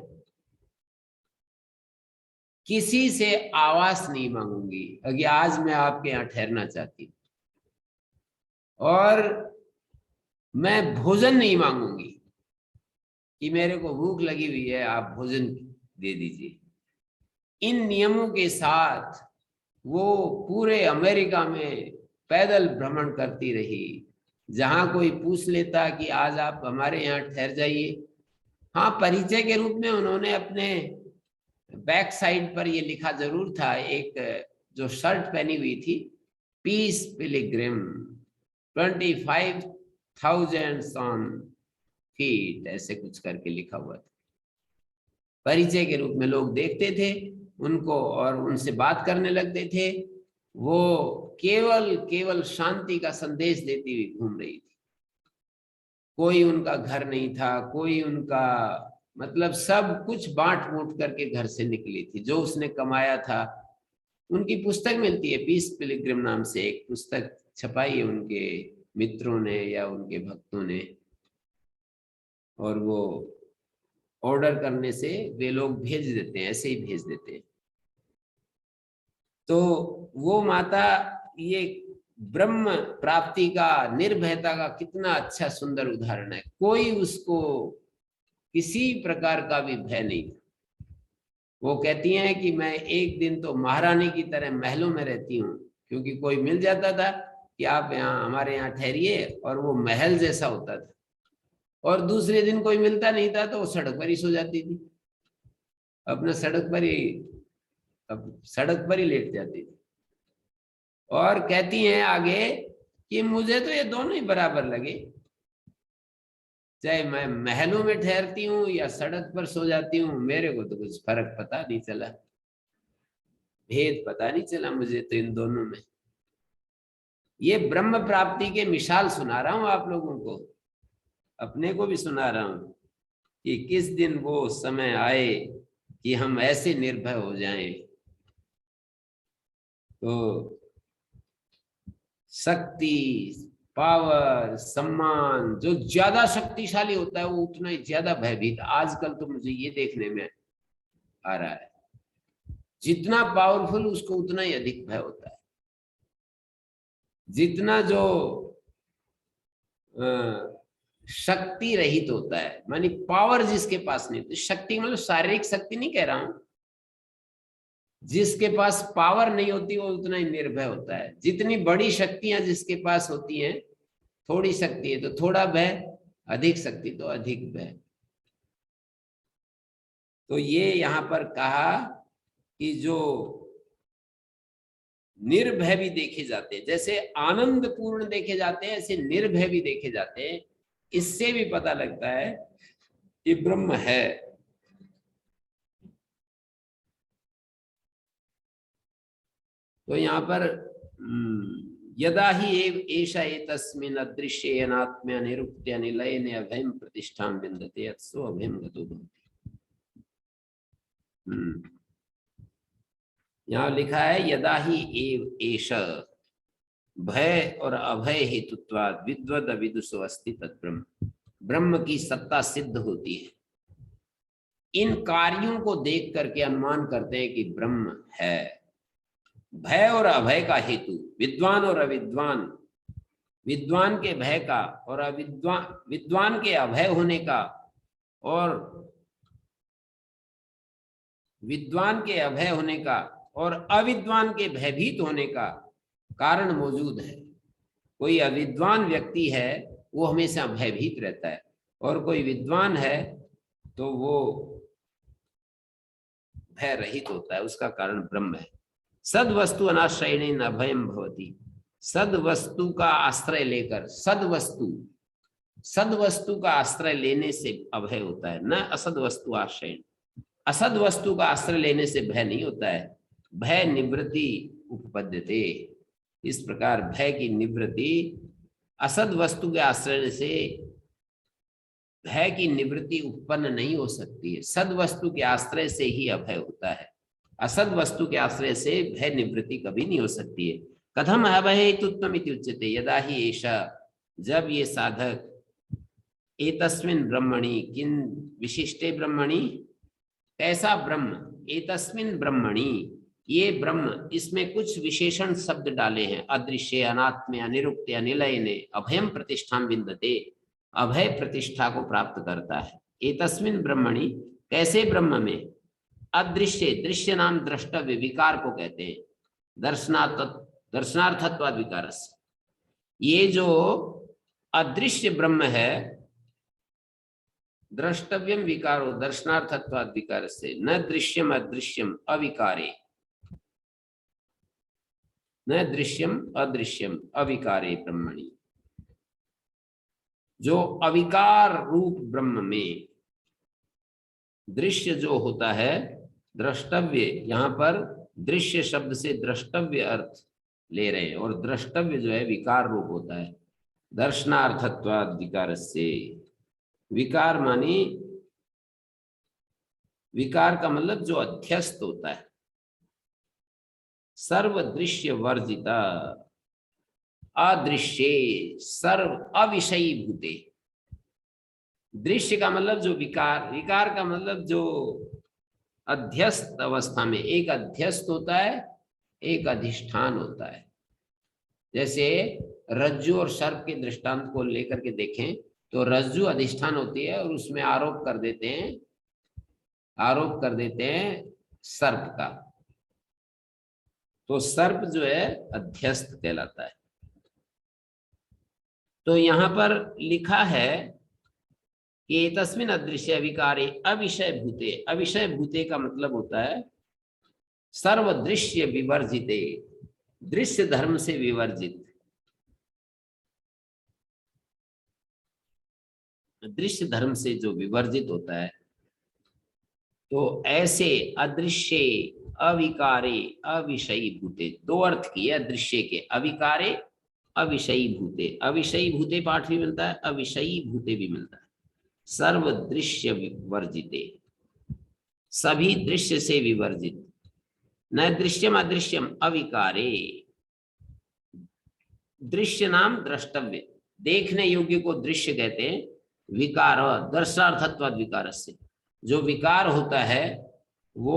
किसी से आवास नहीं मांगूंगी कि आज मैं आपके यहाँ ठहरना चाहती हूँ, और मैं भोजन नहीं मांगूंगी कि मेरे को भूख लगी हुई है आप भोजन दे दीजिए। इन नियमों के साथ वो पूरे अमेरिका में पैदल भ्रमण करती रही। जहां कोई पूछ लेता कि आज आप हमारे यहाँ ठहर जाइए, हाँ परिचय के रूप में उन्होंने अपने बैक साइड पर ये लिखा जरूर था, एक जो शर्ट पहनी हुई थी पीस पिलिग्रिम 25,000 ऑन फीट, ऐसे कुछ करके लिखा हुआ था। परिचय के रूप में लोग देखते थे उनको और उनसे बात करने लगते थे। वो केवल शांति का संदेश देती हुई घूम रही थी। कोई उनका घर नहीं था, कोई उनका मतलब सब कुछ बांट बूट करके घर से निकली थी। जो उसने कमाया था, उनकी पुस्तक मिलती है, पीस पिलिग्रिम नाम से एक पुस्तक छपाई है उनके मित्रों ने या उनके भक्तों ने, और वो ऑर्डर करने से वे लोग भेज देते हैं, ऐसे ही भेज देते हैं। तो वो माता ये ब्रह्म प्राप्ति का, निर्भयता का कितना अच्छा सुंदर उदाहरण है। कोई उसको किसी प्रकार का भी भय नहीं। वो कहती हैं कि मैं एक दिन तो महारानी की तरह महलों में रहती हूँ, क्योंकि कोई मिल जाता था कि आप यहाँ हमारे यहाँ ठहरिए, और वो महल जैसा होता था। और दूसरे दिन कोई मिलता नहीं था तो वो सड़क पर ही सो जाती थी, अपना सड़क पर ही लेट जाती थी। और कहती हैं आगे कि मुझे तो ये दोनों ही बराबर लगे, चाहे मैं महलों में ठहरती हूँ या सड़क पर सो जाती हूँ, मेरे को तो कुछ फर्क पता नहीं चला, भेद पता नहीं चला मुझे तो इन दोनों में। ये ब्रह्म प्राप्ति के मिसाल सुना रहा हूं आप लोगों को, अपने को भी सुना रहा हूं कि किस दिन वो समय आए कि हम ऐसे निर्भय हो जाएं। तो शक्ति, पावर, सम्मान, जो ज्यादा शक्तिशाली होता है वो उतना ही ज्यादा भयभीत। आजकल तो मुझे ये देखने में आ रहा है, जितना पावरफुल उसको उतना ही अधिक भय होता है। जितना जो शक्ति रहित होता है, मानी पावर जिसके पास नहीं होती, शक्ति मतलब शारीरिक शक्ति नहीं कह रहा हूं, जिसके पास पावर नहीं होती वो उतना ही निर्भय होता है। जितनी बड़ी शक्तियां जिसके पास होती हैं, थोड़ी शक्ति है तो थोड़ा भय, अधिक शक्ति तो अधिक भय। तो ये यहां पर कहा कि जो निर्भय भी देखे जाते हैं, जैसे आनंद पूर्ण देखे जाते हैं, ऐसे निर्भय भी देखे जाते हैं। इससे भी पता लगता है कि ब्रह्म है। तो यहाँ पर यदा ही एषा एतस्मिन् अदृश्ये अनात्म्य अनिरुक्त्य अनिलयने अभयं प्रतिष्ठां विन्दते यत्सो अभयं गतो भवति। यहाँ लिखा है यदा ही एव एष, भय और अभय हेतुत्वाद विद्वद अविदुषो अस्ति तद्ब्रह्म। ब्रह्म की सत्ता सिद्ध होती है। इन कार्यों को देख करके अनुमान करते हैं कि ब्रह्म है। भय और अभय का हेतु विद्वान और अविद्वान, विद्वान के भय का और विद्वान के अभय होने का, और विद्वान के अभय होने का और अविद्वान के भयभीत होने का कारण मौजूद है। कोई अविद्वान व्यक्ति है वो हमेशा भयभीत रहता है, और कोई विद्वान है तो वो भय रहित होता है। उसका कारण ब्रह्म है। सद वस्तु अनाश्रयणेन अभयम भवति। सद वस्तु का आश्रय लेकर, सद वस्तु का आश्रय लेने से अभय होता है, न असद वस्तु आश्रय। असद वस्तु का आश्रय लेने से भय नहीं होता है। भय निवृत्ति उपपद्यते। इस प्रकार भय की निवृत्ति असद वस्तु के आश्रय से भय की निवृत्ति उत्पन्न नहीं हो सकती है। सद वस्तु के आश्रय से ही अभय होता है। असद वस्तु के आश्रय से भय निवृत्ति कभी नहीं हो सकती है। कथम अभय हेतुत्वम इति उच्यते यदा ही एषा, जब ये साधक एतस्मिन् ब्रह्मणि, किन विशिष्टे ब्रह्मणि, कैसा ब्रह्म, एतस्मिन् ब्रह्मणि, ये ब्रह्म, इसमें कुछ विशेषण शब्द डाले हैं, अदृश्य, अनात्म्य, अनिरुक्त, अनिलयने अभयम प्रतिष्ठां विन्दते, अभय प्रतिष्ठा को प्राप्त करता है। एतस्मिन् ब्रह्मणि, कैसे ब्रह्म में, अदृश्य, दृश्य नाम द्रष्टव्य विकार को कहते हैं, दर्शनार्थत्वाद विकार। ये जो अदृश्य ब्रह्म है, द्रष्टव्यम विकारो दर्शनार्थत्वाद विकार से, न दृश्यम अदृश्यम अविकारे, न दृश्यम अदृश्यम अविकारे ब्रह्मणि। जो अविकार रूप ब्रह्म में दृश्य जो होता है, द्रष्टव्य, यहाँ पर दृश्य शब्द से द्रष्टव्य अर्थ ले रहे हैं, और द्रष्टव्य जो है विकार रूप होता है। दर्शनार्थत्वाद विकार से, विकार माने, विकार का मतलब जो अध्यस्त होता है। सर्व दृश्य वर्जिता अदृश्ये सर्व अविषयी भूते। दृश्य का मतलब जो विकार, विकार का मतलब जो अध्यस्त अवस्था में, एक अध्यस्त होता है, एक अधिष्ठान होता है। जैसे रज्जु और सर्प के दृष्टांत को लेकर के देखें तो रज्जु अधिष्ठान होती है और उसमें आरोप कर देते हैं सर्प का, तो सर्प जो है अध्यस्त कहलाता है। तो यहां पर लिखा है कि तस्मिन् अदृश्य अविकारे अविषय भूते। अविषय भूते का मतलब होता है सर्व दृश्य विवर्जिते, दृश्य धर्म से विवर्जित। दृश्य धर्म से जो विवर्जित होता है, तो ऐसे अदृश्य अविकारे अविषयी भूते, दो अर्थ किए अदृश्य के, अविकारे अविषयी भूते। अविषयी भूते पाठ भी मिलता है, अविषयी भूते भी मिलता है। सर्व दृश्य विवर्जिते, सभी दृश्य से विवर्जित। न दृश्यम अदृश्यम अविकारे, दृश्य नाम द्रष्टव्य, देखने योग्य को दृश्य कहते हैं। विकार दर्शनार्थत्वाद विकार से, जो विकार होता है वो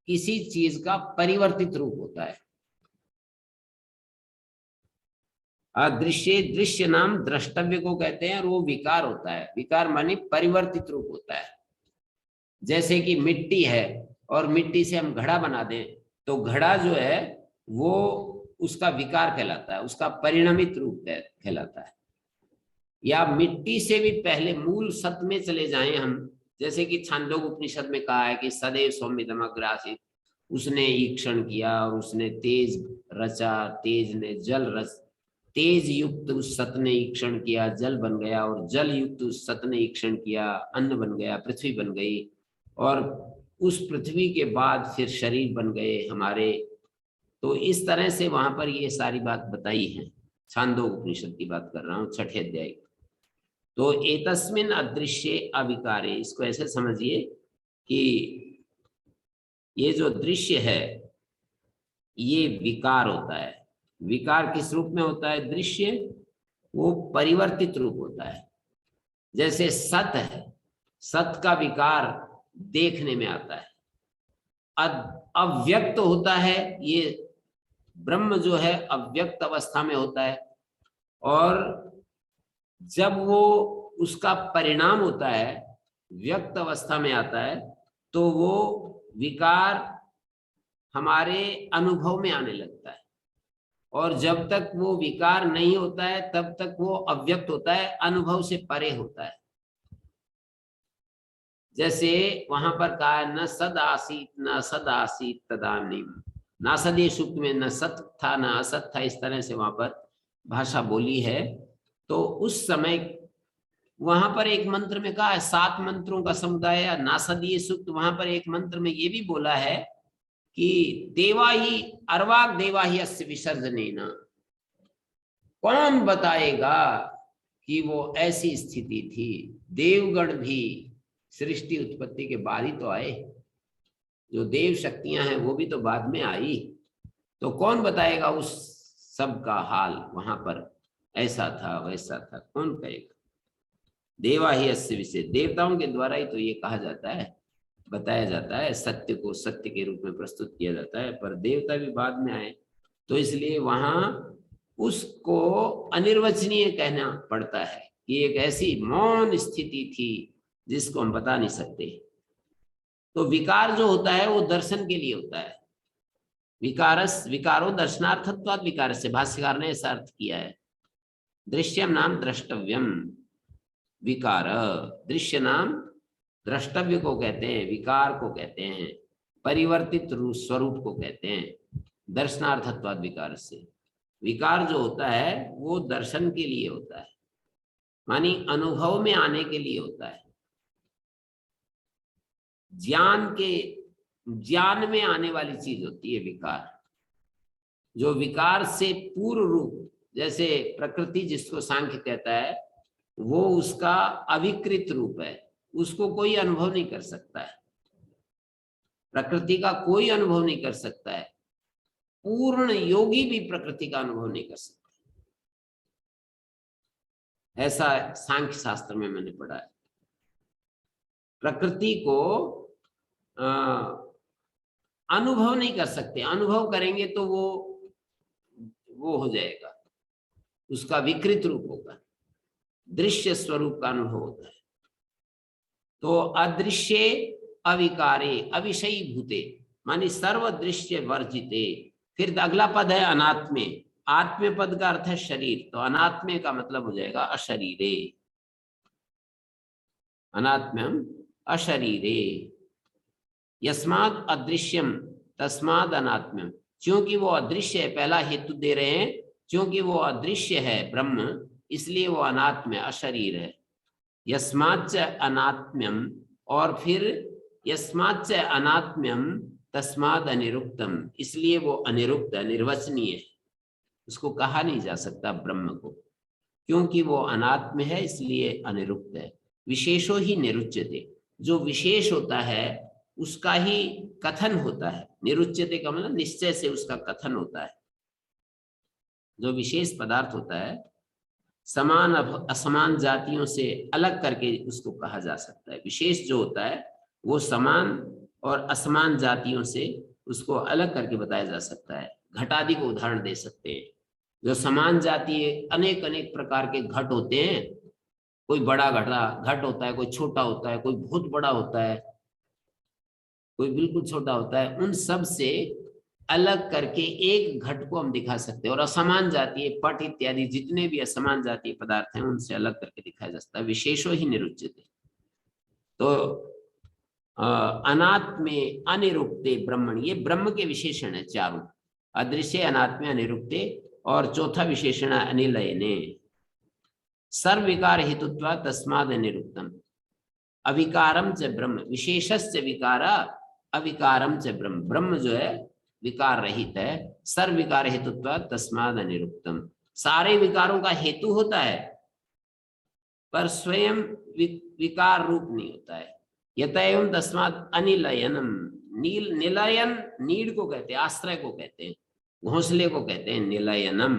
किसी चीज का परिवर्तित रूप होता है। अदृश्य दृश्य नाम द्रष्टव्य को कहते हैं और वो विकार होता है। विकार माने परिवर्तित रूप होता है। जैसे कि मिट्टी है और मिट्टी से हम घड़ा बना दें तो घड़ा जो है वो उसका विकार कहलाता है, उसका परिणमित रूप कहलाता है। या मिट्टी से भी पहले मूल सत्य में चले जाएं हम, जैसे कि छांदोग्य उपनिषद में कहा है कि सदैव सौम्यतम अग्रासित, उसने ईक्षण किया और उसने तेज रचा, तेज ने जल रच, तेज युक्त उस सत्य ने ईक्षण किया, जल बन गया, और जल युक्त उस सत्य ने ईक्षण किया, अन्न बन गया, पृथ्वी बन गई, और उस पृथ्वी के बाद फिर शरीर बन गए हमारे। तो इस तरह से वहां पर ये सारी बात बताई है। छांदोग्य उपनिषद की बात कर रहा हूँ, 6ठे अध्याय। तो एतस्मिन् अदृश्ये अविकारे, इसको ऐसे समझिए कि ये जो दृश्य है ये विकार होता है। विकार किस रूप में होता है? दृश्य वो परिवर्तित रूप होता है। जैसे सत है, सत का विकार देखने में आता है। अव्यक्त होता है, ये ब्रह्म जो है अव्यक्त अवस्था में होता है, और जब वो उसका परिणाम होता है, व्यक्त अवस्था में आता है, तो वो विकार हमारे अनुभव में आने लगता है। और जब तक वो विकार नहीं होता है तब तक वो अव्यक्त होता है, अनुभव से परे होता है। जैसे वहां पर कहा है न सद आसीत न सद आसीत तदानीम, नासदीय सूक्त में न सत था न असत था, इस तरह से वहां पर भाषा बोली है। तो उस समय वहां पर एक मंत्र में कहा है, 7 मंत्रों का समुदाय या नासदीय सूक्त, वहां पर एक मंत्र में ये भी बोला है कि देवा ही अर्वाक देवा ही अस्य विसर्जनेन। कौन बताएगा कि वो ऐसी स्थिति थी? देवगण भी सृष्टि उत्पत्ति के बाद ही तो आए, जो देव शक्तियां हैं वो भी तो बाद में आई। तो कौन बताएगा उस सब का हाल? वहां पर ऐसा था वैसा था, कौन कहेगा? देवा ही अस्य विषय, देवताओं के द्वारा ही तो ये कहा जाता है, बताया जाता है, सत्य को सत्य के रूप में प्रस्तुत किया जाता है। पर देवता भी बाद में आए, तो इसलिए वहां उसको अनिर्वचनीय कहना पड़ता है कि एक ऐसी मौन स्थिति थी जिसको हम बता नहीं सकते। तो विकार जो होता है वो दर्शन के लिए होता है। विकारो दर्शनार्थत्वाद विकार से, भाष्यकार ने ऐसा अर्थ किया है। दृश्यम नाम द्रष्टव्यम, विकार दृश्य नाम द्रष्टव्य को कहते हैं, विकार को कहते हैं, परिवर्तित रूप स्वरूप को कहते हैं। दर्शनार्थत्वाद विकार से। विकार जो होता है वो दर्शन के लिए होता है, मानी अनुभव में आने के लिए होता है, ज्ञान में आने वाली चीज होती है विकार। जो विकार से पूर्व रूप, जैसे प्रकृति जिसको सांख्य कहता है, वो उसका अविकृत रूप है, उसको कोई अनुभव नहीं कर सकता है, प्रकृति का कोई अनुभव नहीं कर सकता है। पूर्ण योगी भी प्रकृति का अनुभव नहीं कर सकता, ऐसा सांख्य शास्त्र में मैंने पढ़ा है। प्रकृति को अनुभव नहीं कर सकते, अनुभव करेंगे तो वो हो जाएगा, उसका विकृत रूप होगा, दृश्य स्वरूप का अनुभव होता है। तो अदृश्ये अविकारे अविषयी भूते, मानी सर्व दृश्य वर्जिते। फिर अगला पद है अनात्मे। आत्मे पद का अर्थ है शरीर, तो अनात्मे का मतलब हो जाएगा अशरीरे। अनात्म्यम अशरीरे। यस्माद अदृश्यम तस्माद अनात्म्यम, क्योंकि वो अदृश्य है, पहला हेतु दे रहे हैं, क्योंकि वो अदृश्य है ब्रह्म, इसलिए वो अनात्म अशरीर है। यस्माच्च अनात्म्यम, और फिर यस्माच्च अनात्म्यम तस्माद अनिरुक्तम, इसलिए वो अनिरुक्त निर्वचनीय है, उसको कहा नहीं जा सकता ब्रह्म को, क्योंकि वो अनात्म है इसलिए अनिरुक्त है। विशेषो ही निरुच्यते, जो विशेष होता है उसका ही कथन होता है। निरुच्यते का मतलब निश्चय से उसका कथन होता है। जो विशेष पदार्थ होता है समान असमान जातियों से अलग करके उसको कहा जा सकता है। विशेष जो होता है वो समान और असमान जातियों से उसको अलग करके बताया जा सकता है। घटादि को उदाहरण दे सकते हैं। जो समान जाति है, अनेक अनेक प्रकार के घट होते हैं, कोई बड़ा घट होता है, कोई छोटा होता है, कोई बहुत बड़ा होता है, कोई बिल्कुल छोटा होता है। उन सब से अलग करके एक घट को हम दिखा सकते हैं। और असमान जातीय पट इत्यादि जितने भी असमान जातीय पदार्थ हैं उनसे अलग करके दिखाया जा सकता है। विशेषो ही निरुच्यते। तो अनात्मे अनिरुक्ते ब्रह्मण, ये ब्रह्म के विशेषण है चारों। अदृश्य, अनात्मे, अनिरुक्ते, और चौथा विशेषण अनिलयने। सर्व विकार हेतुत्वा तस्माद अनिरुक्तम। अविकारम च ब्रह्म, विशेषस्य विकारा अविकारम च ब्रह्म। ब्रह्म जो है विकार रहित है, सर्व विकार हेतुत्वा तस्माद अनिरुक्तम। सारे विकारों का हेतु होता है पर स्वयं विकार रूप नहीं होता है। यतएवं तस्माद अनिलयनम। निलयन नीड को कहते हैं, आश्रय को कहते हैं, घोंसले को कहते हैं निलयनम।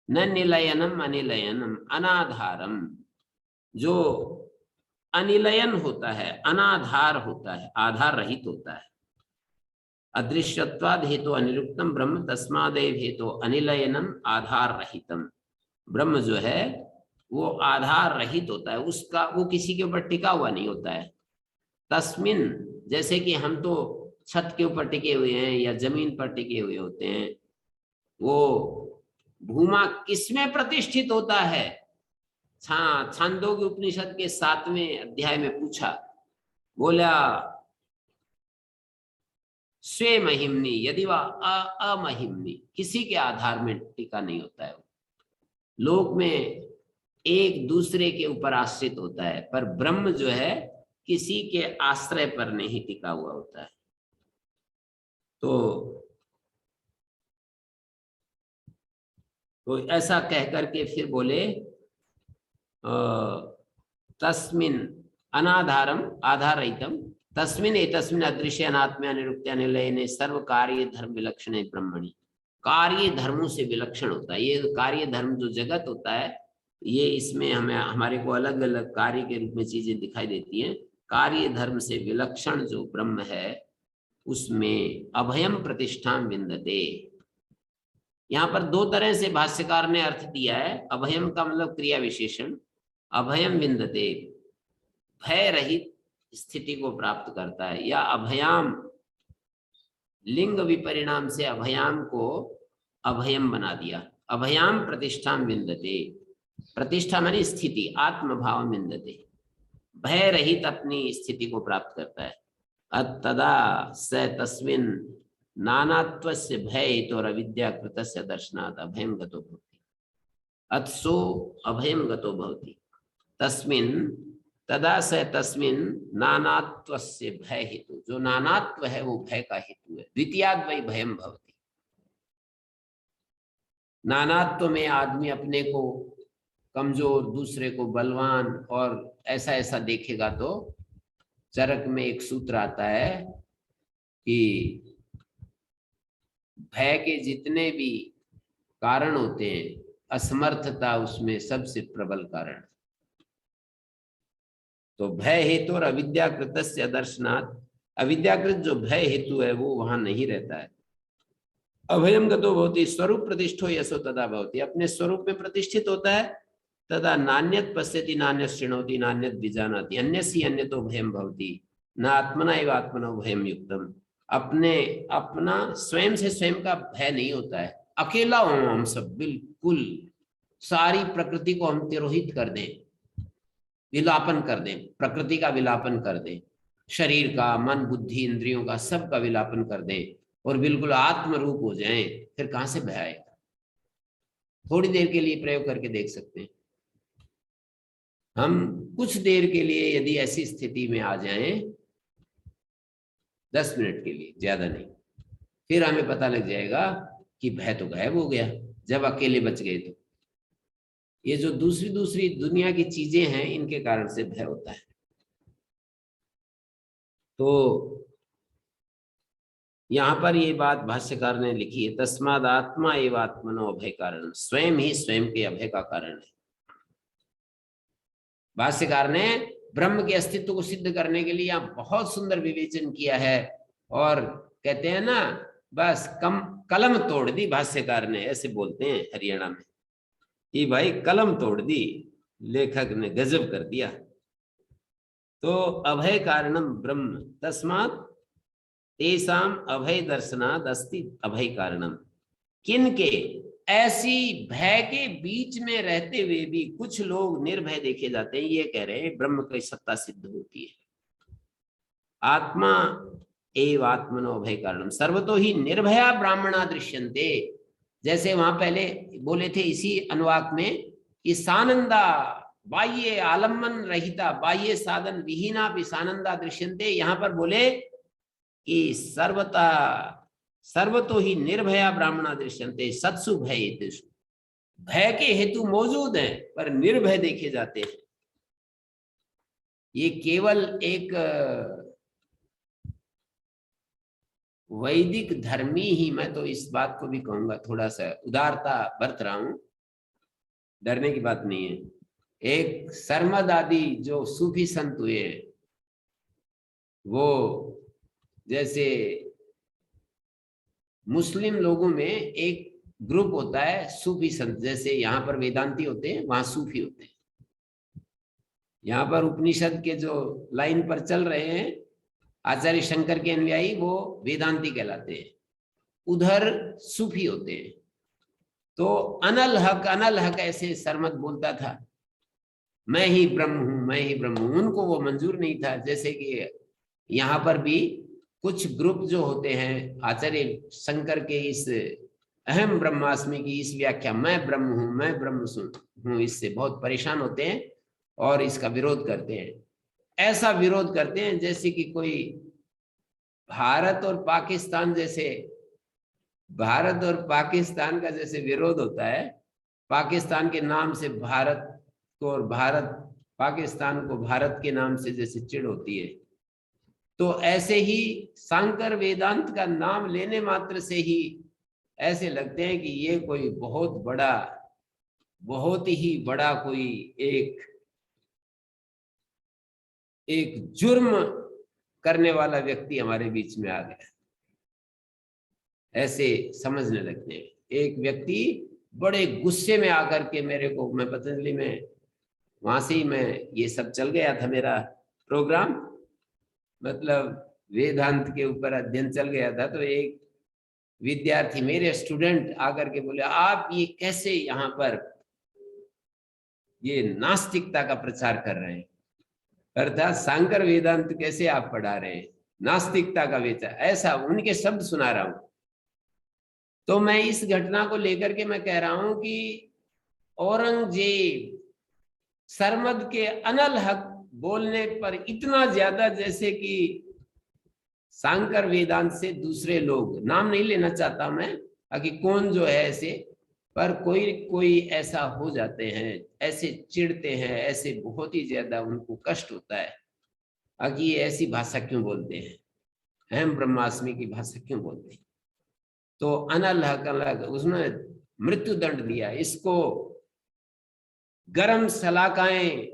न निलयनम अनिलयनम। अनाधारम, जो अनिलयन होता है, अनाधार होता है, आधार रहित होता है। अदृश्यत्वाद हेतु अनिरुक्तम ब्रह्म तस्मादेव हेतु अनिलयनम आधार रहितम। ब्रह्म जो है वो आधार रहित होता है, उसका वो किसी के ऊपर टिका हुआ नहीं होता है। तस्मिन, जैसे कि हम तो छत के ऊपर टिके हुए हैं या जमीन पर टिके हुए होते हैं, वो भूमा किसमें प्रतिष्ठित होता है? छांदोग्य उपनिषद के 7वें अध्याय में पूछा, बोला स्वे महिमनी, यदि वह अमहिमनी, किसी के आधार में टिका नहीं होता है। लोक में एक दूसरे के ऊपर आश्रित होता है, पर ब्रह्म जो है किसी के आश्रय पर नहीं टिका हुआ होता है। तो ऐसा कह करके फिर बोले तस्मिन अनाधारम आधार रहितम तस्मिन एतस्मिन अदृश्य अनात्मे अनिरुक्त्य अनिलयने सर्व कार्य धर्म विलक्षण ब्रह्मणि। कार्य धर्मों से विलक्षण होता है। ये कार्य धर्म जो जगत होता है, ये इसमें हमें हमारे को अलग अलग कार्य के रूप में चीजें दिखाई देती हैं। कार्य धर्म से विलक्षण जो ब्रह्म है उसमें अभयम प्रतिष्ठाम विन्दते। यहाँ पर दो तरह से भाष्यकार ने अर्थ दिया है। अभयम का मतलब क्रिया विशेषण, अभयम विन्दते भय रहित स्थिति को प्राप्त करता है, या अभयाम लिंग विपरिणाम से अभयाम को अभयम बना दिया। अभयाम प्रतिष्ठाम विन्दते, प्रतिष्ठा मानी स्थिति, आत्मभाव विन्दते, भय रहित अपनी स्थिति को प्राप्त करता है। तदा स तस्मिन नानात्वस्य भय हेतोर अविद्याकृतस्य दर्शनात् अभयं गतो भवति। अत्सो अभयं गतो भवति तस्मिन् तदा स तस्मिन् नानात्वस्य भय हेतु, जो नानात्व है वो भय का हेतु है। द्वितीयाद् वै भयं भवति। नानात्व में आदमी अपने को कमजोर, दूसरे को बलवान और ऐसा ऐसा देखेगा तो चरक में एक सूत्र आता है कि भय के जितने भी कारण होते हैं, असमर्थता उसमें सबसे प्रबल कारण। तो भय हेतु और अविद्याकृतस्य दर्शनात्, अविद्याकृत जो भय हेतु है वो वहां नहीं रहता है। अभयम गतो भवति स्वरूप प्रतिष्ठो यशो तदा भवति, अपने स्वरूप में प्रतिष्ठित होता है। तदा नान्यत पश्यति नान्यत शृणोति नान्यत विजानाति अन्यस्य अन्यतो भयम भवति न आत्मना एव आत्मनो भयम युक्तम। अपने अपना स्वयं से स्वयं का भय नहीं होता है। अकेला हूं हम सब, बिल्कुल सारी प्रकृति को हम तिरोहित कर दें, विलापन कर दें, प्रकृति का विलापन कर दें, शरीर का, मन, बुद्धि, इंद्रियों का, सब का विलापन कर दें और बिल्कुल आत्म रूप हो जाएं, फिर कहां से भय आएगा? थोड़ी देर के लिए प्रयोग करके देख सकते हैं। हम कुछ देर के लिए यदि ऐसी स्थिति में आ जाएं, 10 मिनट के लिए, ज्यादा नहीं, फिर हमें पता लग जाएगा कि भय तो गायब हो गया जब अकेले बच गए। तो ये जो दूसरी दूसरी दुनिया की चीजें हैं, इनके कारण से भय होता है। तो यहां पर ये बात भाष्यकार ने लिखी है, तस्माद आत्मा एव आत्मनो अभय कारण, स्वयं ही स्वयं के अभय का कारण है। भाष्यकार ने ब्रह्म के अस्तित्व को सिद्ध करने के लिए यहाँ बहुत सुंदर विवेचन किया है और कहते हैं ना, बस कलम तोड़ दी भाष्यकार ने, ऐसे बोलते हैं हरियाणा में कि भाई कलम तोड़ दी, लेखक ने गजब कर दिया। तो अभय कारणम ब्रह्म तस्मात् तेषाम अभय दर्शनात् अस्ति अभय कारणम। किनके? ऐसी भय के बीच में रहते हुए भी कुछ लोग निर्भय देखे जाते हैं। ये कह रहे हैं ब्रह्म की सत्ता सिद्ध होती है। आत्मा एव आत्मनो अभय कारणम सर्वतो ही निर्भया ब्राह्मणा दृश्यन्ते। जैसे वहां पहले बोले थे इसी अनुवाक में कि सानंदा बाह्य आलम्बन रहिता बाह्य साधन विहीना भी सानंदा दृश्यन्ते, यहां पर बोले कि सर्वतो ही निर्भया ब्राह्मणा दृश्यन्ते सत्सु भय हेतुषु। भय के हेतु मौजूद हैं पर निर्भय देखे जाते हैं। ये केवल एक वैदिक धर्मी ही, मैं तो इस बात को भी कहूंगा, थोड़ा सा उदारता बरत रहा हूं, डरने की बात नहीं है। एक सरमद आदि जो सूफी संत हुए, वो जैसे मुस्लिम लोगों में एक ग्रुप होता है सूफी संत, जैसे यहाँ पर वेदांती होते हैं वहां सूफी होते हैं। यहाँ पर उपनिषद के जो लाइन पर चल रहे हैं आचार्य शंकर के अनुयायी, वो वेदांती कहलाते हैं, उधर सूफी होते हैं। तो अनल हक ऐसे सरमद बोलता था, मैं ही ब्रह्म हूं, मैं ही ब्रह्म हूं। उनको वो मंजूर नहीं था। जैसे कि यहाँ पर भी कुछ ग्रुप जो होते हैं आचार्य शंकर के इस अहम ब्रह्मास्मि की इस व्याख्या, मैं ब्रह्म हूं, मैं ब्रह्म हूं, इससे बहुत परेशान होते हैं और इसका विरोध करते हैं। ऐसा विरोध करते हैं जैसे कि कोई भारत और पाकिस्तान का जैसे विरोध होता है, पाकिस्तान के नाम से भारत को और पाकिस्तान को भारत के नाम से जैसे चिढ़ होती है, तो ऐसे ही सांकर वेदांत का नाम लेने मात्र से ही ऐसे लगते हैं कि ये कोई बहुत ही बड़ा कोई एक जुर्म करने वाला व्यक्ति हमारे बीच में आ गया, ऐसे समझने लगते हैं। एक व्यक्ति बड़े गुस्से में आकर के मेरे को, मैं पतंजलि में वहां से ही मैं ये सब चल गया था मेरा प्रोग्राम, मतलब वेदांत के ऊपर अध्ययन चल गया था। तो एक विद्यार्थी, मेरे स्टूडेंट आकर के बोले, आप ये कैसे यहाँ पर ये नास्तिकता का प्रचार कर रहे हैं, अर्थात सांकर वेदांत कैसे आप पढ़ा रहे हैं? नास्तिकता का बेचा, ऐसा उनके शब्द सुना रहा हूं। तो मैं इस घटना को लेकर के मैं कह रहा हूं कि औरंगजेब सरमद के अनल हक बोलने पर इतना ज्यादा, जैसे कि शांकर वेदांत से दूसरे लोग, नाम नहीं लेना चाहता मैं कि कौन जो है ऐसे, पर कोई कोई ऐसा हो जाते हैं, ऐसे चिढ़ते हैं, ऐसे बहुत ही ज्यादा उनको कष्ट होता है कि ये ऐसी भाषा क्यों बोलते हैं, अहम ब्रह्मास्मि की भाषा क्यों बोलते हैं। तो अनल हक अलग, उसने मृत्यु दंड दिया इसको। गरम सलाकाएं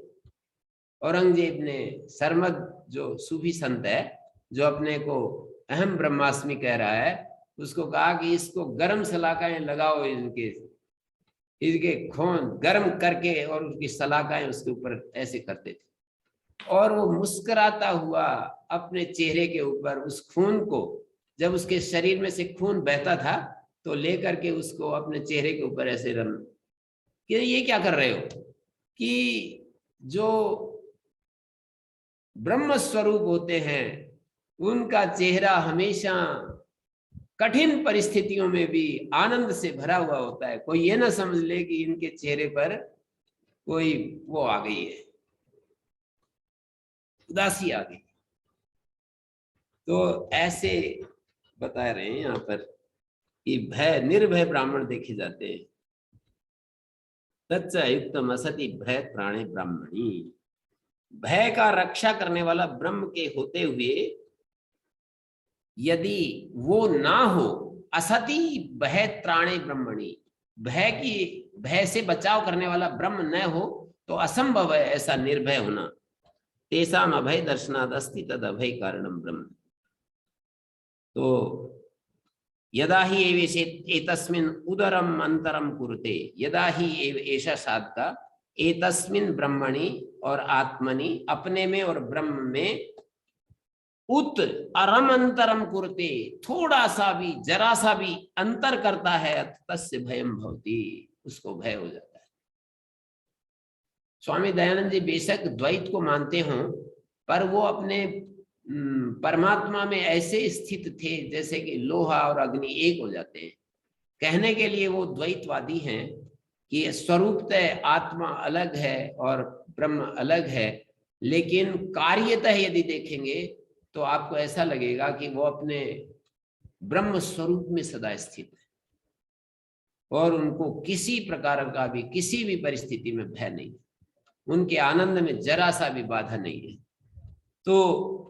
औरंगजेब ने, सरमद जो सूफी संत है जो अपने को अहम ब्रह्मास्मि कह रहा है, उसको कहा कि इसको गरम सलाकाएं लगाओ, इसके खून गर्म करके और उसकी सलाकाएं उसके ऊपर ऐसे करते थे। और वो मुस्कुराता हुआ अपने चेहरे के ऊपर उस खून को, जब उसके शरीर में से खून बहता था तो लेकर के उसको अपने चेहरे के ऊपर ऐसे रन कि ये क्या कर रहे हो, कि जो ब्रह्म स्वरूप होते हैं उनका चेहरा हमेशा कठिन परिस्थितियों में भी आनंद से भरा हुआ होता है। कोई ये ना समझ ले कि इनके चेहरे पर कोई वो आ गई है, उदासी आ गई। तो ऐसे बता रहे हैं यहाँ पर कि भय, निर्भय ब्राह्मण देखे जाते हैं। तच्च युक्तम असति भय प्राणे ब्राह्मणी, भय का रक्षा करने वाला ब्रह्म के होते हुए यदि वो ना हो, असति भय त्राणे ब्रह्मणी, भय से बचाव करने वाला ब्रह्म न हो तो असंभव है ऐसा निर्भय होना। तेसाम अभय दर्शनाद अस्ति तद अभय कारणम ब्रह्म। तो यदा ही एतस्मिन् उदरम अंतरम कुरुते, यदा ही ऐसा साधका एतस्मिन् ब्रह्मणि और आत्मनि, अपने में और ब्रह्म में, उत अरम अंतरम कुरुते, थोड़ा सा भी जरा सा भी अंतर करता है, तस्य भयम भवति, उसको भय हो जाता है। स्वामी दयानंद जी बेशक द्वैत को मानते हों, पर वो अपने परमात्मा में ऐसे स्थित थे जैसे कि लोहा और अग्नि एक हो जाते हैं। कहने के लिए वो द्वैतवादी हैं कि स्वरूपतः आत्मा अलग है और ब्रह्म अलग है, लेकिन कार्यतः यदि देखेंगे तो आपको ऐसा लगेगा कि वो अपने ब्रह्म स्वरूप में सदा स्थित है और उनको किसी प्रकार का भी, किसी भी परिस्थिति में भय नहीं, उनके आनंद में जरा सा भी बाधा नहीं है। तो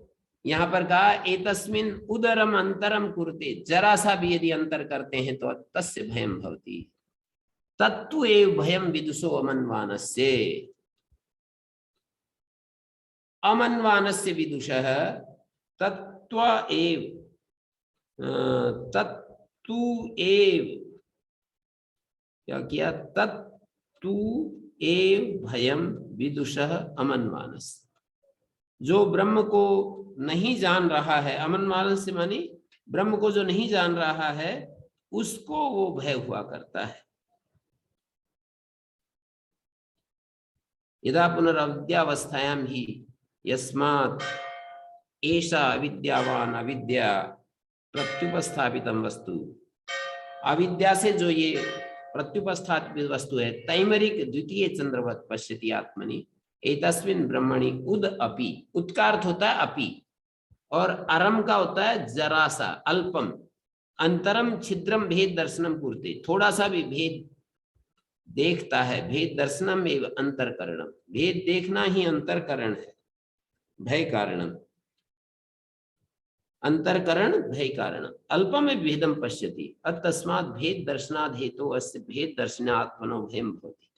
यहाँ पर कहा एतस्मिन् उदरम अंतरम कुरुते, जरा सा भी यदि अंतर करते हैं तो तस्य भयम भवति, तत्तु एव भयम विदुषो अमन्वानस्य, अमन्वानस्य विदुषः तत्त्व एव, तत्तु एव, क्या किया, तत्तु एव भयम विदुषः अमन्वानस्य, जो ब्रह्म को नहीं जान रहा है, अमन्वानस से मानी ब्रह्म को जो नहीं जान रहा है उसको वो भय हुआ करता है। यदा पुनरविद्यावस्थायां ही यस्मात् एषा अविद्यावान अविद्या प्रत्युपस्थापितम वस्तु, अविद्या से जो ये प्रत्युपस्थापित वस्तु है, तैमरिक द्वितीय चंद्रवत पश्यति आत्मनि एतस्मिन् ब्रह्मणि उद अपि, उद का अर्थ होता है अपि, और अरम का होता है जरा सा, अल्पम, अंतरम छिद्रम भेद दर्शनम कुरुते, थोड़ा सा भी भेद देखता है, भेद दर्शनम एवं अंतरकरणम, भेद देखना ही अंतरकरण है, भय कारणम, अंतरकरण भय कारण, अल्पम भेदम पश्यति अतस्मात् भेद दर्शनाद हेतु अस्य भेद दर्शनात्मनो भयम भवति,